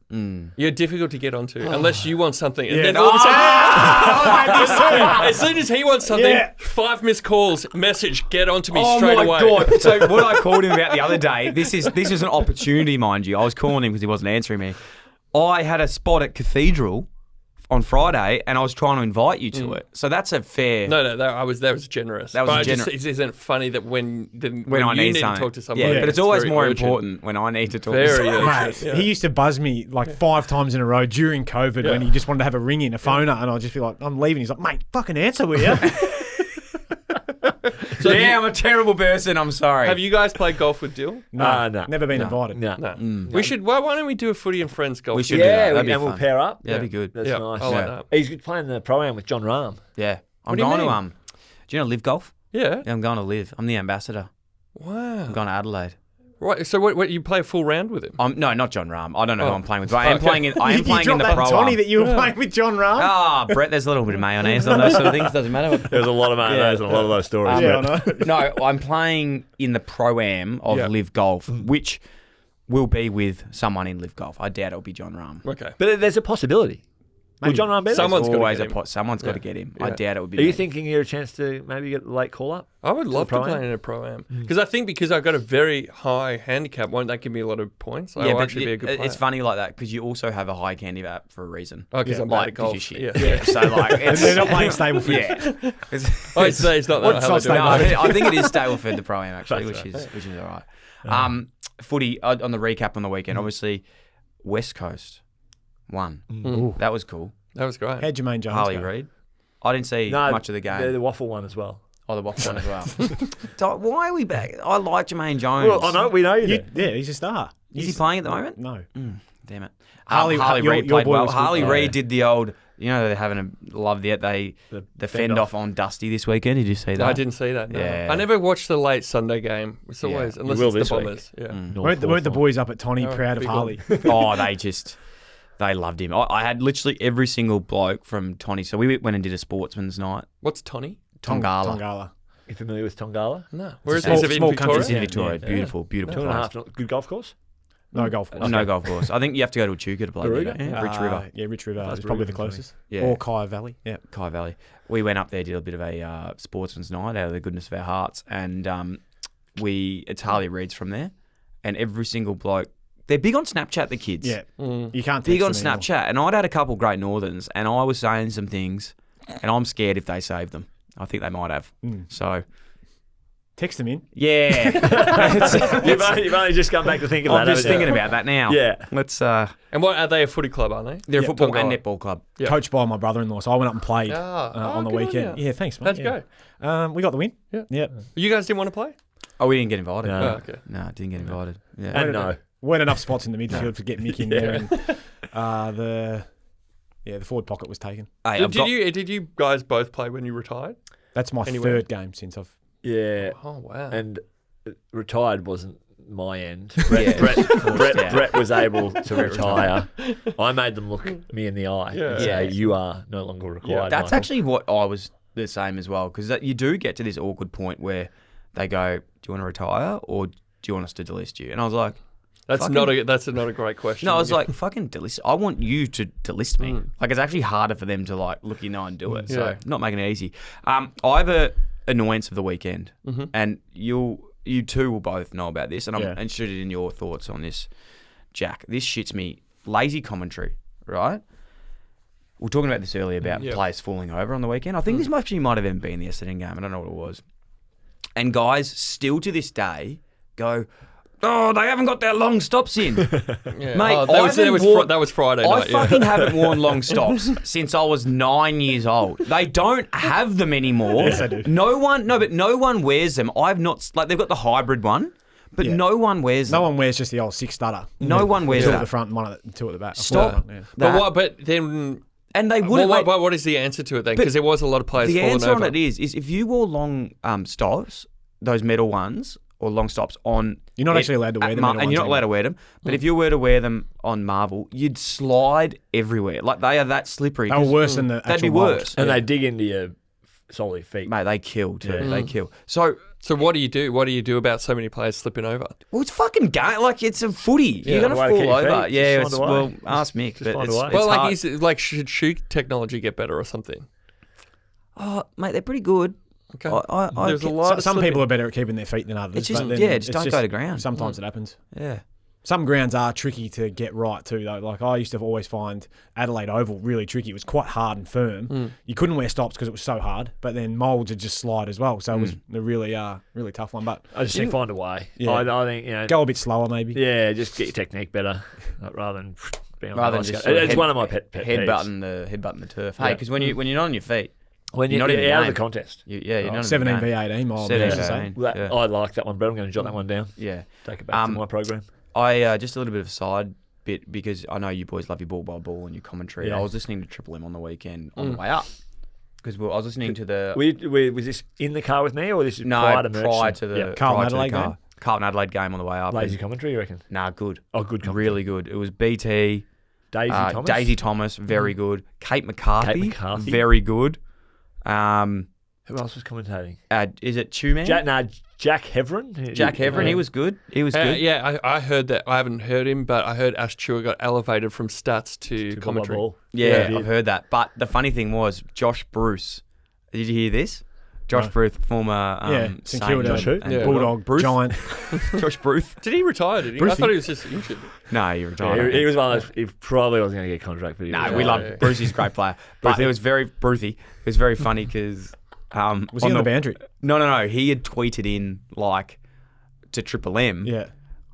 You're difficult to get onto unless you want something. And Yeah. then all of a sudden, as soon as he wants something, Yeah. 5 missed calls, message, get onto me Oh straight my away. god! So what I called him about the other day. This is an opportunity, mind you. I was calling him because he wasn't answering me. I had a spot at Cathedral on Friday, and I was trying to invite you to it. So that's a fair. No, that was generous. That was but generous. It isn't funny that when I you need need something. to talk to somebody. Yeah, but it's always very more urgent. important when I need to talk. to Very someone. urgent. Mate, Yeah. he used to buzz me like 5 times in a row during COVID when he just wanted to have a ring in, a phoner, and I'd just be like, I'm leaving. He's like, mate, fucking answer, will you? So Yeah, I'm a terrible person. I'm sorry. have you guys played golf with Dyl? No, no. never been invited. No. No. We should. Why don't we do a Footy and Friends golf? We should. together? do that. Yeah, That'd be and we'll fun. pair up. Yeah, that'd be good. That's Yeah, nice. I like Yeah. that. He's playing the pro-am with John Rahm. Yeah, I'm What do you going to mean? Do you know Live Golf? Yeah. Yeah, I'm going to Live. I'm the ambassador. Wow. I'm going to Adelaide. Right. So what? You play a full round with him? No, not John Rahm. I don't know who Oh. I'm playing with, but I am Okay. playing in. I am You playing in dropped the that pro. Tony that you were playing with John Rahm? Brett, there's a little bit of mayonnaise on those sort of things. Doesn't matter. There's a lot of mayonnaise and a lot of those stories. Yeah, I know. No, I'm playing in the pro-am of Yeah. Live Golf, which will be with someone in Live Golf. I doubt it'll be John Rahm. Okay. But there's a possibility. Will John Rahm be there? Someone's gotta Always get him. someone's got to Yeah. get him. Yeah. I doubt it would be. Are you me. thinking you're a chance to maybe get the late call-up? I would love to pro-am? play in a pro-am. Because I think because I've got a very high handicap, won't that give me a lot of points? I will actually be a good player. it's funny like that because you also have a high candy app for a reason. Oh, because I'm bad at 'cause golf. you're shit. Yeah. Yeah. So like, And it's, they're not playing stable for yeah. Oh, it's not that. What's how I not do it. stable? I think it is Stableford, the pro-am actually, That's which is all right. Footy on the recap on the weekend. Obviously, West Coast won. That was cool. That was great. How'd Jermaine Jones Harley go? Reid. I didn't see much of the game. The waffle one as well. Oh, the waffle one as well. So why are we back? I like Jermaine Jones. Well, I know we know you. do. Yeah, he's a star. Is he playing at the moment? No. Damn it. Harley- Harley your- Reid your played boy well. was good. Harley Oh, Reid yeah. did the old, they're having a love the fend off on Dusty this weekend. Did you see that? I didn't see that. No. Yeah. I never watched the late Sunday game. It's always unless will it's this the week. Bombers. Yeah. Weren't the boys up at Tony proud of big Harley? Oh, they just... They loved him. I had literally every single bloke from Tony. So we went and did a sportsman's night. What's Tony? Tongala. You familiar with Tongala? No. Where is small- it? In small Victoria? It's in Victoria. Yeah. Beautiful, beautiful Two and a place. half. Good golf course? No golf course. No golf course. I think you have to go to Echuca to play there, Baruga? don't you? Rich River. Yeah, Rich River That's is probably the Baruga, closest. Yeah. Or Kaya Valley. Yeah. Kai Valley. We went up there, did a bit of a sportsman's night out of the goodness of our hearts, and it's Harley Reid's from there, and every single bloke, they're big on Snapchat, the kids. Yeah. Mm. You can't Big on text them anymore. Snapchat, and I'd had a couple Great Northerns, and I was saying some things, and I'm scared if they save them. I think they might have. So, Text them in. yeah. You've only just come back to think of that. I'm just haven't you? thinking about that now. Yeah. Let's. And what are they? A footy club, aren't they? They're a Yeah, football and Tongala. netball club. Yeah. Coached by my brother-in-law, so I went up and played on the good on weekend. you. Yeah, thanks, mate. How'd you yeah. go? We got the win. Yeah. Yeah. You guys didn't want to play? Oh, we didn't get invited. No. Oh, okay. No, didn't get invited. Yeah. And no. Weren't enough spots in the midfield to get Mick in there, and the forward pocket was taken. Hey, I've got- Did you guys both play when you retired? That's my Anyway. third game since I've. Yeah. Oh wow. And retired wasn't my end. Yeah. Brett was able to retire. I made them look me in the eye and Yeah. say, Yeah. you are no longer required. That's Michael. actually what I was the same as well, because you do get to this awkward point where they go, "Do you want to retire or do you want us to delist you?" And I was like, that's not a great question. "No, I was like, fucking delist. I want you to delist me." Like, it's actually harder for them to like look you know and do it. So Yeah. not making it easy. I have a annoyance of the weekend, and you two will both know about this, and I'm Yeah. interested in your thoughts on this, Jack. This shits me. Lazy commentary, right? We were talking about this earlier about players falling over on the weekend. I think this actually might have even been the Essendon game. I don't know what it was. And guys still to this day go, "Oh, they haven't got their long stops in." yeah. Mate, Oh, I haven't worn- that was Friday I night. Yeah. fucking haven't worn long stops since I was 9 years old. They don't have them anymore. Yes, they do. No one wears them. I've not, like, they've got the hybrid one, but Yeah. no one wears them. No one wears just the old six stutter. No one wears two that. at the front, and one at the, two at the back. Stop. Front, yeah. That. But then. And they wouldn't. What is the answer to it then? Because there was a lot of players The falling answer over. on it is if you wore long stops, those metal ones, or long stops on... You're not actually allowed to wear at the Mar- metal And you're ones not allowed to wear them. But if you were to wear them on Marvel, you'd slide everywhere. Like, they are that slippery. They were 'cause worse than the They'd be actual mold. worse. And they dig into your solely feet. Mate, they kill too. Yeah. They kill. So... So what do you do? What do you do about so many players slipping over? Well, it's fucking game. Like, it's a footy. You're going to Find a way to fall keep your over. feet. Yeah, Just it's, find a way. well, ask Mick. Just But find a it's, way. it's Well, like, hard. should shoe technology get better or something? Oh, mate, they're pretty good. Okay. There's a lot of Some slipping. people are better at keeping their feet than others. It's just- but then yeah, just it's don't go to ground. Sometimes it happens. Yeah. Some grounds are tricky to get right too, though. Like, I used to always find Adelaide Oval really tricky. It was quite hard and firm. You couldn't wear stops because it was so hard, but then moulds would just slide as well. So it was a really tough one. But I just think find a way. Yeah. I think, go a bit slower maybe. yeah, just get your technique better rather than being on Rather the than just ice skate. sort of It's one of my pet peeves. headbutting the turf. Hey, because when you're not on your feet, When You're you're not in the out of game. the contest. you're not in the 17 game. v18 mile. 17 used to say. v18. Well, that, Yeah. I like that one, but I'm going to jot that one down. Yeah. Take it back to my program. I just a little bit of a side bit because I know you boys love your ball by ball and your commentary. Yeah. I was listening to Triple M on the weekend on the way up because I was listening to the Was this in the car with me or this is prior to to the Yep. Carlton prior to the Adelaide car. game? Carlton Adelaide game on the way up. Lazy and- commentary, you reckon? Nah, good. Oh, good commentary. Really good. It was BT, Daisy Thomas. very good. Kate McCarthy, McCarthy. very good. Who else was commentating? Is it Two Man? Jack Heverin. Jack Heverin, he was good. He was good. Yeah, I heard that. I haven't heard him, but I heard Ash Chua got elevated from stats to commentary. Ball. Yeah, Yeah. I've heard that. But the funny thing was, Josh Bruce. Did you hear this? Josh Bruce, former St Saint Kilda, Josh who? and Bulldog, Bruce? giant. Josh Bruce. Did he retire? Did he? I Brucey. thought he was just injured. No, he Yeah, retired. he was one of those. He probably wasn't going to get a contract, but he No, was we right. love yeah. Brucey's a great player. But it was very Brucey. It was very funny because Was he on the boundary? No. He had tweeted in like to Triple M. Yeah.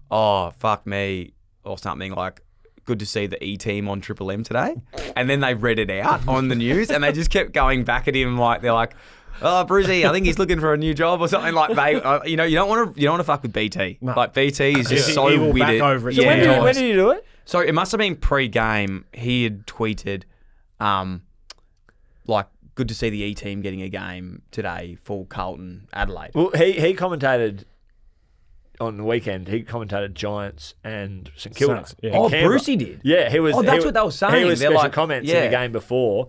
Oh, fuck me, or something like, good to see the E team on Triple M today. And then they read it out on the news and they just kept going back at him like they're like, oh, Brucey, I think he's looking for a new job or something like they. You don't want to fuck with BT. No. Like BT is just so He will back weird. over it. So Yeah. when did you do it? So it must have been pre-game. He had tweeted, like, good to see the E team getting a game today for Carlton Adelaide. Well, he commentated on the weekend, he commentated Giants and St Kilda. Saints, yeah. in Oh, Canberra. Brucey did. Yeah, he was. Oh, that's he, what they were saying. He was They're special like, comments in yeah. the game before,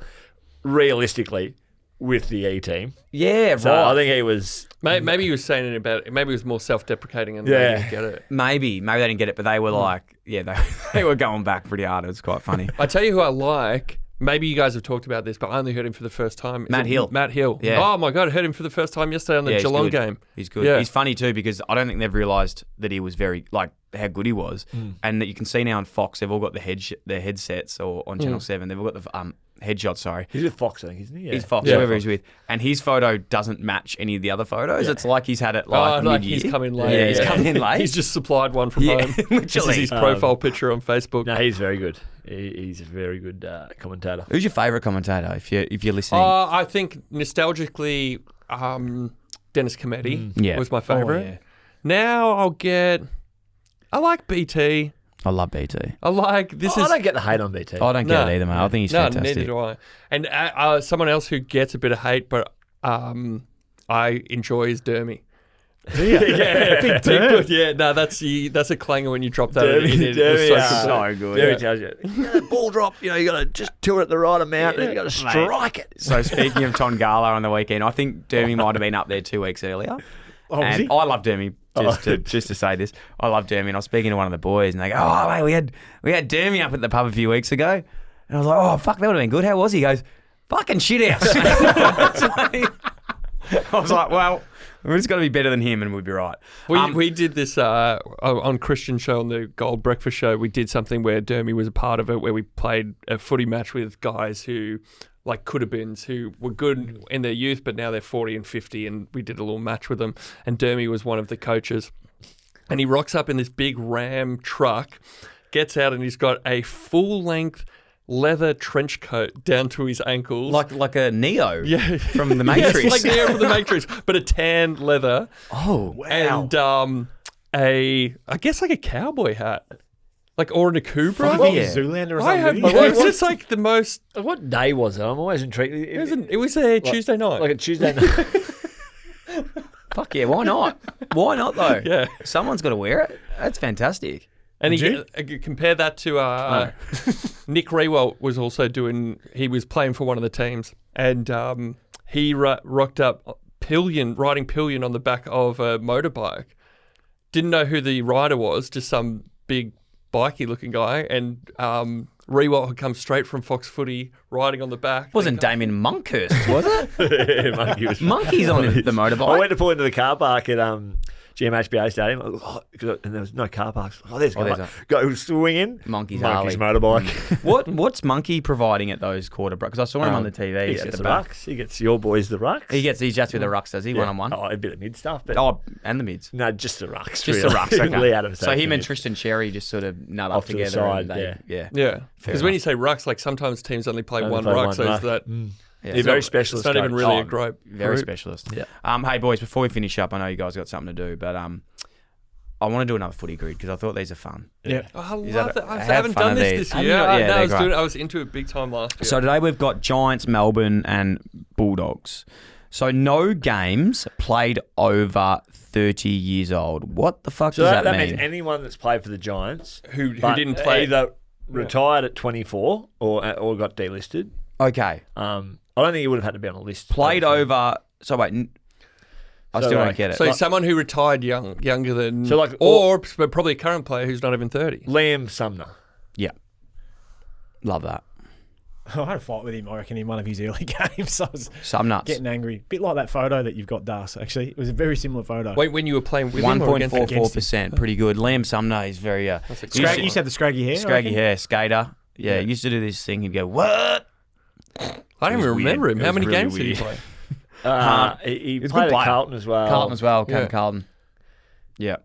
realistically, with the E team. Yeah, So right. I think he was. Maybe he was saying it about. Maybe he was more self-deprecating and they Yeah. didn't get it. Maybe they didn't get it, but they were like, they were going back pretty hard. It was quite funny. I tell you who I like. Maybe you guys have talked about this, but I only heard him for the first time. Is Matt it Hill. Matt Hill. Yeah. Oh my God, I heard him for the first time yesterday on the he's Geelong good. game. He's good. Yeah. He's funny too because I don't think they've realised that he was very how good he was, and that you can see now on Fox they've all got their headsets or on Channel 7 they've all got the headshots. Sorry, He's with Fox, I think, isn't he? Yeah. he's Fox, Yeah. whoever he's with, and his photo doesn't match any of the other photos. It's like he's had it Like mid-year. he's come in late. Yeah, he's come in late. He's just supplied one from Yeah, home. This literally. is his profile picture on Facebook. No, he's very good. He's a very good commentator. Who's your favourite commentator if you're listening? I think nostalgically, Dennis Cometti Yeah. was my Oh, favourite. yeah. Now I like BT. I love BT. I like this I is don't get the hate on BT. I don't get it either, mate. I think he's fantastic. neither do I. And someone else who gets a bit of hate, but I enjoy is Dermy. yeah, big Bigfoot, yeah, no, that's a clanger when you drop that. Dermy, It's so so good. Dermy tells you, ball drop, you got to just tilt it the right amount and you got to strike it. So speaking of Tongala on the weekend, I think Dermy might have been up there 2 weeks earlier. Oh, was And he? I love Dermy. Just to say this, I love Dermy. And I was speaking to one of the boys, and they go, "Oh, mate, we had Dermy up at the pub a few weeks ago." And I was like, "Oh, fuck, that would have been good. How was he?" He goes, "Fucking shit house." I was like, "Well, we're just got to be better than him, and we'll be right." We did this on Christian show on the Gold Breakfast show. We did something where Dermy was a part of it, where we played a footy match with guys who like could have beens who were good in their youth, but now they're 40 and 50, and we did a little match with them. And Dermy was one of the coaches, and he rocks up in this big Ram truck, gets out, and he's got a full length leather trench coat down to his ankles, like a Neo yeah, from the Matrix. yes, like Neo from the Matrix, but a tan leather. Oh, And I guess like a cowboy hat, or an Akubra. Well, yeah. Zoolander or I something. have. didn't he? It's just like the most. What day was it? I'm always intrigued. It was a Tuesday night. like a Tuesday night. fuck yeah! Why not? Why not though? Yeah. Someone's got to wear it. That's fantastic. And Did you compare that to Nick Rewalt was also doing. He was playing for one of the teams, and he rocked up riding pillion on the back of a motorbike. Didn't know who the rider was, just some big bikey looking guy, and Rewalt had come straight from Fox Footy riding on the back. Wasn't Damien Monkhurst, was it? Yeah, Monkey was Monkey's on the motorbike. I went to pull into the car park at GMHBA Stadium, and there was no car parks. Oh, there's a car there's park. Go swing in. Monkey's motorbike. What's Monkey providing at those quarter breaks? Because I saw him on the TV He at gets the the back. rucks. He gets your boys the rucks. He's just with the rucks, does he? One on one. Oh, a bit of mid stuff, but And the mids. no, just the rucks. Just really. the rucks. Okay. Lee Adams. So him and Tristan Cherry just sort of nut up Off to the together. side, and yeah. Yeah, because when enough. you say rucks, like sometimes teams only play Only one play ruck, one so ruck. is that Yeah, They're very specialist. it's not even coach. really Oh, a group. Very group. specialist. Yeah. Hey boys, before we finish up, I know you guys got something to do, but I want to do another footy grid because I thought these are fun. Yeah. Oh, I Is love that- that. I have haven't fun done of this these. this Have you year. not? Yeah, No, they're I was into it big time last year. So today we've got Giants, Melbourne, and Bulldogs. So no games played over 30 years old. What the fuck So does that mean? means anyone that's played for the Giants who but didn't play? either retired at 24 or got delisted. Okay. I don't think he would have had to be on a list. Played over. So wait. I So still don't like- get it. So someone who retired younger than, So like- but probably a current player who's not even 30. Liam Sumner. Yeah. Love that. I had a fight with him, I reckon, in one of his early games. So I was Some nuts. getting angry. Bit like that photo that you've got, Darcy, actually. It was a very similar photo. Wait, when you were playing with him or against him? 1.44%. Pretty good. Liam Sumner is very. You said the scraggy hair? I Scraggy reckon? hair, skater. Yeah, he used to do this thing. He'd go, "What?" I don't It even was remember weird. him. It How was many really games did he weird. play? He was a played good at player. Carlton as well. Carlton as well. Yeah. Carlton. Yeah.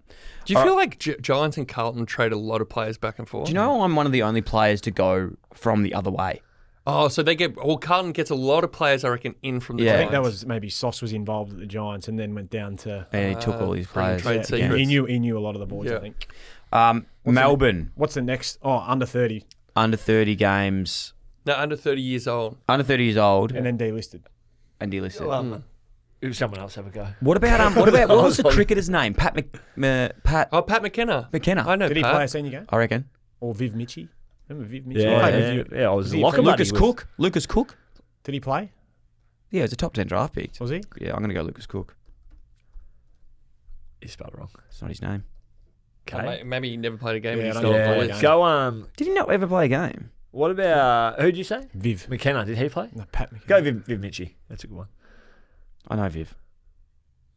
Do you feel like Giants and Carlton trade a lot of players back and forth? Do you know I'm one of the only players to go from the other way? Oh, so Carlton gets a lot of players, I reckon, in from the Yeah. I Giants. think that was maybe Sauce was involved at the Giants and then went down to... And he took all his bring players. trade Yeah, secrets. he knew a lot of the boys, Yeah. I think. Melbourne, What's the next? Oh, under 30 under 30 games, No, under 30 years old. under 30 years old, and then delisted. and delisted. Well, Someone else have a go. What what was the cricketer's name? Pat McKenna. McKenna. I know Did he Pat. play a senior game? I reckon. Or Viv Mitchie? Remember Viv Mitchie? Yeah, I was he locking Lucas Cook. Lucas Cook. Did he play? Yeah, it was a top 10 draft pick. Was he? Yeah, I'm going to go Lucas Cook. You spelled it wrong. It's not his name. Okay. Maybe he never played a game. Yeah, He's I still don't on the know. list. Go. Did he not ever play a game? What about who'd you say? Viv. McKenna. Did he play? No, Pat McKenna. Go Viv Mitchie. That's a good one. I know Viv.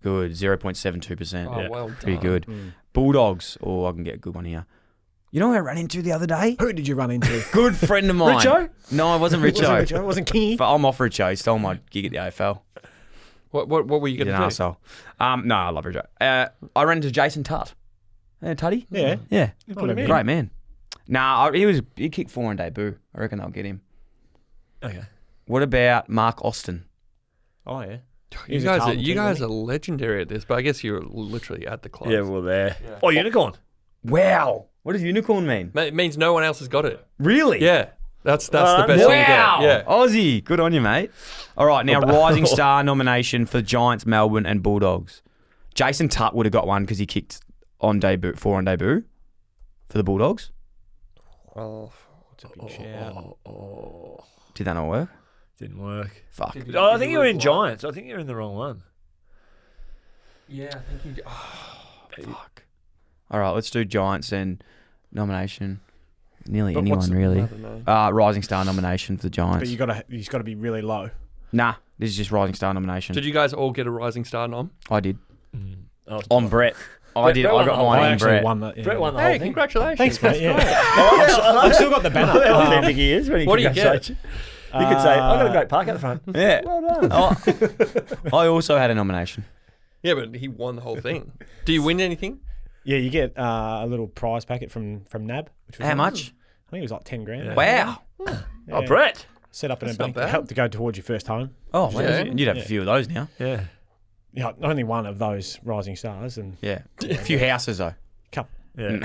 Good, 0.72%. Oh, well done. Pretty good. Bulldogs. Oh, I can get a good one here. You know who I ran into the other day? Who did you run into? Good friend of mine. Richo? No, it wasn't Richo. It wasn't Kingy. But I'm off Richo. He stole my gig at the AFL. What were you He's going an to do? arsehole. No, I love Richo. I ran into Jason Tutt. Tutty? Yeah. Yeah. Put him in. Great man. Nah, he kicked 4 in debut. I reckon they'll get him. Okay. What about Mark Austin? Oh, yeah. You He's a guys, Carlton you team, guys wasn't are legendary at this, but I guess you're literally at the club. Yeah, well, there. Oh, unicorn. Wow. What does unicorn mean? It means no one else has got it. Really? Yeah, that's the best thing to get. Wow. Yeah. Aussie. Good on you, mate. All right, now Rising Star nomination for Giants, Melbourne and Bulldogs. Jason Tutt would have got one because he kicked 4 on debut for the Bulldogs. Oh, It's a big shout. Did that not work? Didn't work. Fuck. I think you were in Giants. I think you're in the wrong one. yeah, I think you. Fuck. All right, let's do Giants and nomination. Nearly But what's anyone, the- really. I don't know. Rising Star nomination for the Giants. But he's got to be really low. Nah, this is just Rising Star nomination. Did you guys all get a Rising Star nom? I did. Oh, On Brett. I Brett did. I won got the whole mine I on actually Brett. won that. Yeah. Brett won the Hey, whole thing. congratulations. Thanks, mate. That's Yeah. I've still got the banner. How authentic he is when he What do you get? congratulates you. You could say, I've got a great park at the front. Yeah. Well done. Oh, I also had a nomination. Yeah, but he won the whole thing. Do you win anything? Yeah, you get a little prize packet from NAB. Which was How nice. much? I think it was like 10 grand. Yeah. Wow. Oh, Brett. Set up in That's a not bank. bad. Help to go towards your first home. Oh, Yeah. you'd have a Yeah. few of those now. Yeah. Yeah, only one of those rising stars, and Yeah. A few houses, though. couple. Yeah.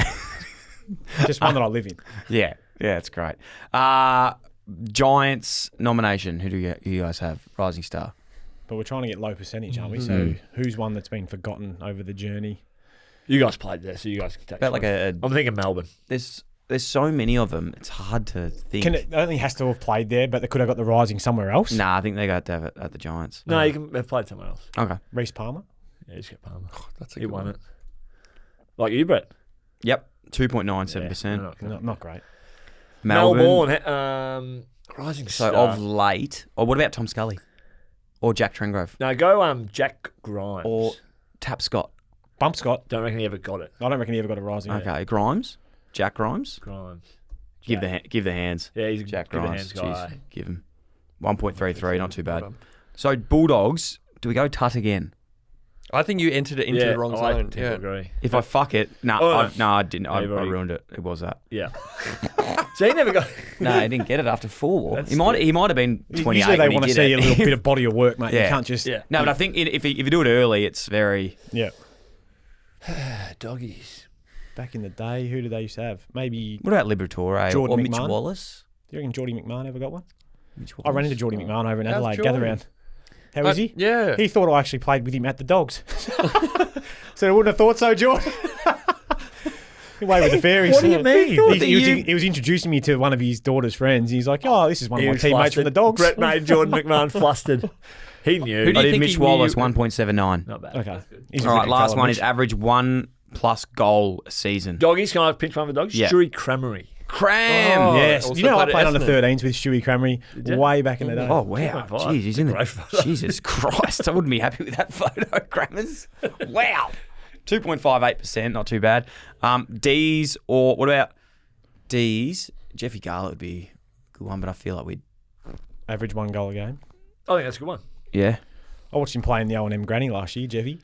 Just one that I live in. Yeah. Yeah, it's great. Giants nomination. Who do you guys have? Rising Star. But we're trying to get low percentage, aren't we? So who's one that's been forgotten over the journey? You guys played there, so you guys can take About like one. I'm thinking Melbourne. there's so many of them. It's hard to think. It only has to have played there, but they could have got the rising somewhere else. Nah, I think they got to have it at the Giants. No, you can have played somewhere else. Okay. Reece Palmer. Yeah, just get Palmer. That's a He good won one. it. Like you, Brett. Yep. 2.97%. Not great. Melbourne. Rising So Star. of late. Or what about Tom Scully? Or Jack Trengrove? No, go Jack Grimes. Or Tap Scott? Bump Scott. Don't reckon he ever got it. I don't reckon he ever got a rising. Okay. Grimes? Jack Grimes? Grimes. Give the hands. Yeah, he's Jack give the Grimes. hands guy. Jeez, give him 1.33. Not too bad. Well done. So Bulldogs. Do we go Tut again? I think you entered it into the wrong I zone. tend Yeah. to agree. If I fuck it, no, Oh, I didn't. I you've already- ruined it. It was that. Yeah. So he never got. No, he didn't get it after 4. That's He might have been 28. Usually they when he want to did see it. a little bit of body of work, mate. You Yeah. can't just. Yeah. No, but I think if you do it early, it's very. Yeah. Doggies. Back in the day, who did they used to have? Maybe. What about Liberatore Jordan or Mitch McMahon? Wallace? Do you reckon Geordie McMahon ever got one? Mitch I ran Wallace? into Geordie McMahon over in How's Adelaide. Geordie? Gather round. How is he? Yeah. He thought I actually played with him at the Dogs. So I wouldn't have thought so, George. Away with the fairies. What do you mean? He was introducing me to one of his daughter's friends. He's like, "Oh, this is one of He my was teammates from flustered. the Dogs." Brett made Jordan McMahon flustered. He knew. Who do I you did think Mitch he knew Wallace you- 1.79. Not bad. Okay. He's a All right, pretty last fella, one Mitch. is average 1+ goal a season. Doggies, can I pinch one for dogs? Yeah. Stewie Cramery. Cram. Oh, Yes, also you know I played played at under Essendon. 13s with Stewie Cramery you? way back in the day. Oh wow! 2.5. Jeez, he's in Great the. photo. Jesus Christ! I wouldn't be happy with that photo, Grammars. Wow, 2.58%, not too bad. D's or what about D's? Jeffy Garlett would be a good one, but I feel like we'd. Average 1 goal a game. I think that's a good one. Yeah. I watched him play in the O&M Granny last year, Jeffy.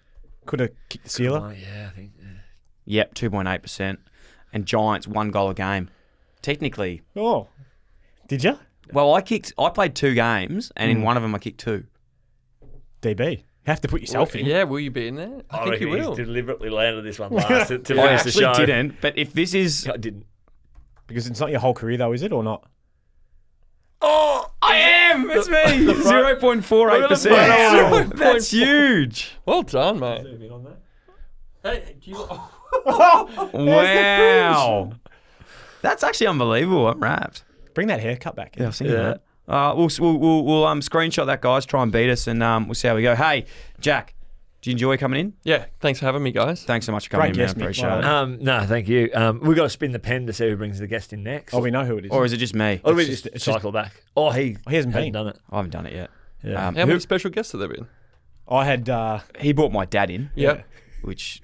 Could have kicked the sealer. Oh, yeah, I think. Yeah. Yep, 2.8%, and Giants 1 goal a game. Technically, Oh, did you? well, I played 2 games, and in one of them I kicked 2. DB. You have to put yourself in. Yeah, will you be in there? I think you reckon will. He's deliberately landed this one last to I finish the actually show. didn't, but if this is, I didn't. Because it's not your whole career, though, is it, or not? oh, I am. It's me. 0.48%. That's huge. Well done, mate. Zoom in on that. Hey, do you? Wow. That's actually unbelievable. I'm wrapped. Bring that haircut back. Yeah, I've seen Yeah. that. We'll screenshot that, guys. Try and beat us, and we'll see how we go. Hey, Jack, do you enjoy coming in? Yeah, thanks for having me, guys. Thanks so much for coming Great in, guest, man. Mick. Appreciate Well it. No, thank you. We've got to spin the pen to see who brings the guest in next. Oh, we know who it is. Or is it just me? Or do we it's just just- cycle back? Oh, he hasn't been. done it. I haven't done it yet. Yeah. How many special guests have there been? I had. He brought my dad in, Yeah. which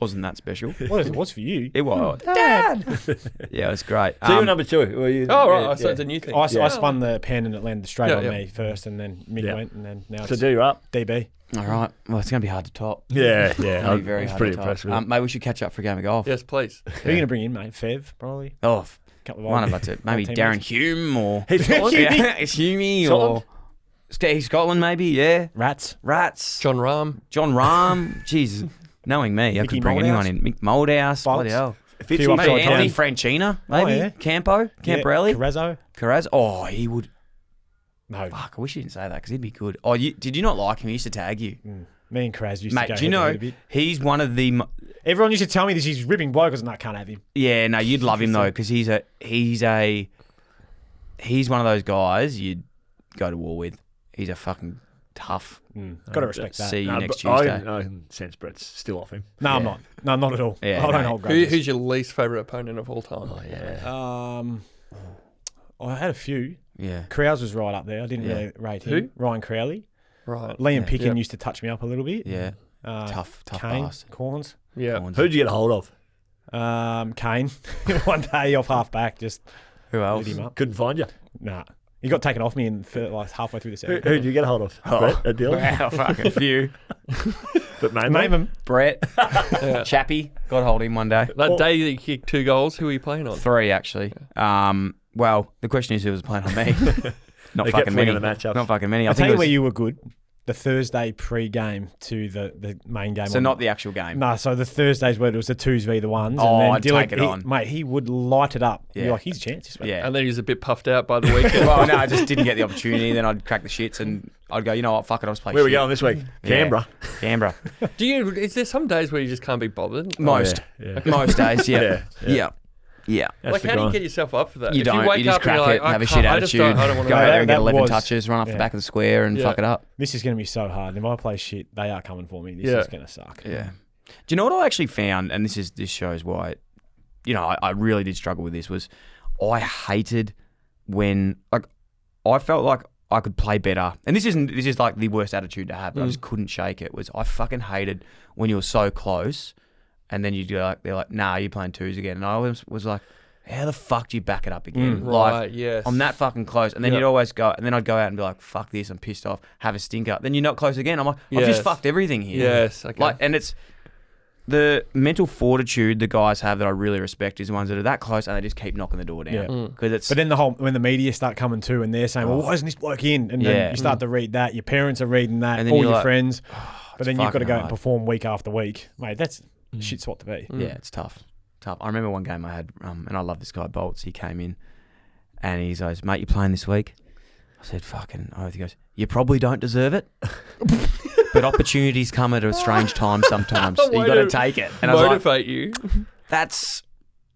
wasn't that special. What it was for you? It was. Dad! Yeah, it was great. So you're number 2. Were you, Oh, right. yeah, So it's a new thing. I spun the pen and it landed straight Yeah, on yeah. me first, and then Mick Yeah. went, and then now So it's do you up? DB. All right. Well, it's going to be hard to top. Yeah, It's yeah. gonna be very I was hard pretty to top. impressed with it. Maybe we should catch up for a game of golf. Yes, please. Who are you going to bring in, mate? Fev, probably. Oh, Couple of one of old- us. Maybe old Darren teammates. Hume or He's Scotland? yeah, it's Humey or Scotland, maybe. Yeah. Rats. Rats. John Rahm. John Rahm. Jesus. Knowing me, I Mickey could bring anyone in. Mick Moldhouse. Bloody hell. Fitzy, Few Maybe upside Anthony down. Francina, maybe. Oh, yeah. Campo. Camporelli. Carrazzo. Carraz. Oh, he would. No. Fuck, I wish you didn't say that because he'd be good. Oh, did you not like him? He used to tag you. Me and Carraz used Mate, to go do you head to know head a bit. he's one of the... Everyone used to tell me this. He's ripping bloke. I was like, no, I can't have him. Yeah, no, you'd love him though because he's one of those guys you'd go to war with. He's a fucking tough. Got to respect that. See you No, next but Tuesday. I can sense Brett's still off him. No, I'm not. No, not at all. Yeah, I don't no. hold grudges. Who's your least favourite opponent of all time? Oh, yeah. I had a few. Yeah. Krause was right up there. I didn't Yeah. really rate him. Who? Ryan Crowley. Right. Liam Pickin Yeah. used to touch me up a little bit. Yeah. Tough Kane, bastard. Corns. Yeah. Who'd you get a hold of? Kane. One day off half back, just Who else? lit him up. Couldn't find you. Nah. He got taken off me like halfway through the season. Who'd you get a hold of? Brett, a deal? Wow, fucking few. But mainly? Name him. Brett. Yeah. Chappie. Got hold of him one day. That day that you kicked 2 goals, who were you playing on? 3 actually. Well, the question is who was playing on me. Not They kept fucking many. flinging the matchups. Not fucking many. I I'll think tell it you was, where you were good. The Thursday pre-game to the main game. so not the actual game. No, so the Thursdays where it was the 2s v the 1s. Oh, and then I'd take it on. Mate, he would light it up. Yeah. You're like, he's a chance. This week. Yeah. And then he was a bit puffed out by the weekend. Well, no, I just didn't get the opportunity. Then I'd crack the shits and I'd go, you know what, fuck it, I'll just play Where are we shit. going this week? Canberra. Canberra. Is there some days where you just can't be bothered? Most. Yeah. Most days, yeah. Yeah, Yeah. yeah. Yeah. That's Like, the how do you grind. get yourself up for that? You If don't. You wake You just up and you're crack like, it, have a I shit can't- I just attitude. don't want to Go out there and get That 11 was- touches, run off the yeah. back of the square and Yeah. fuck it up. This is going to be so hard. And if I play shit, they are coming for me. This Yeah. is going to suck. Yeah. Do you know what I actually found? And this shows why, I really did struggle with this. Was I hated when I felt like I could play better. And this is like the worst attitude to have. But I just couldn't shake it. Was I fucking hated when you were so close, and then they're like, nah, you're playing 2s again. And I was like, how the fuck do you back it up again? Right, yes. I'm that fucking close. And then Yeah. you'd always go, and then I'd go out and be like, fuck this, I'm pissed off, have a stinker. Then you're not close again. I'm like, I've Yes. just fucked everything here. Yes, okay. And it's the mental fortitude the guys have that I really respect is the ones that are that close and they just keep knocking the door down. Yeah. Because it's, But then when the media start coming too and they're saying, well, why isn't this bloke in? And Yeah. then you start to read that. Your parents are reading that, And then all you're your like, friends. But then you've got to fucking go and hard. perform week after week. Mate, that's a shit spot to be. yeah, it's tough. I remember one game I had, and I love this guy, Bolts. He came in and he goes, mate, you playing this week? I said, fucking oath. He goes, you probably don't deserve it. But opportunities come at a strange time sometimes. You got to take it. And I was like, Motivate you. that's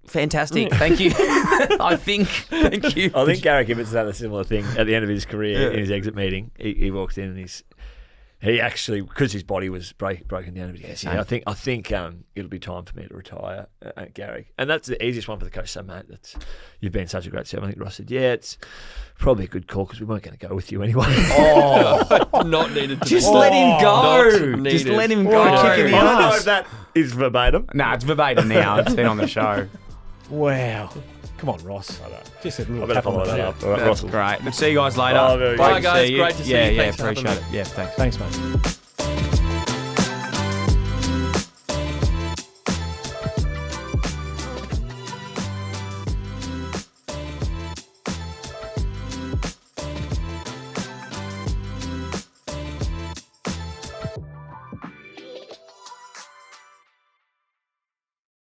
fantastic. Thank you. I think. Thank you. I think Gary Gibbons had a similar thing at the end of his career in his exit meeting. He walked in and he actually, because his body was broken down, he goes, I think it'll be time for me to retire, Gary. And that's the easiest one for the coach. So, mate, you've been such a great servant. I think Ross said, yeah, it's probably a good call because we weren't going to go with you anyway. Not needed to Just be. let him go. Not Just needed. let him Or go. a kick in the I don't know arse. if that is verbatim. Nah, it's verbatim now. It's been on the show. Wow. Come on, Ross. Just a little I better tap on follow the that back. up. All right, That's Russell. great. We'll see you guys later. Oh, very Great good. Bye, guys. you. Great to see you. Yeah, Thanks for having appreciate me. it. Yeah, thanks. Thanks, mate.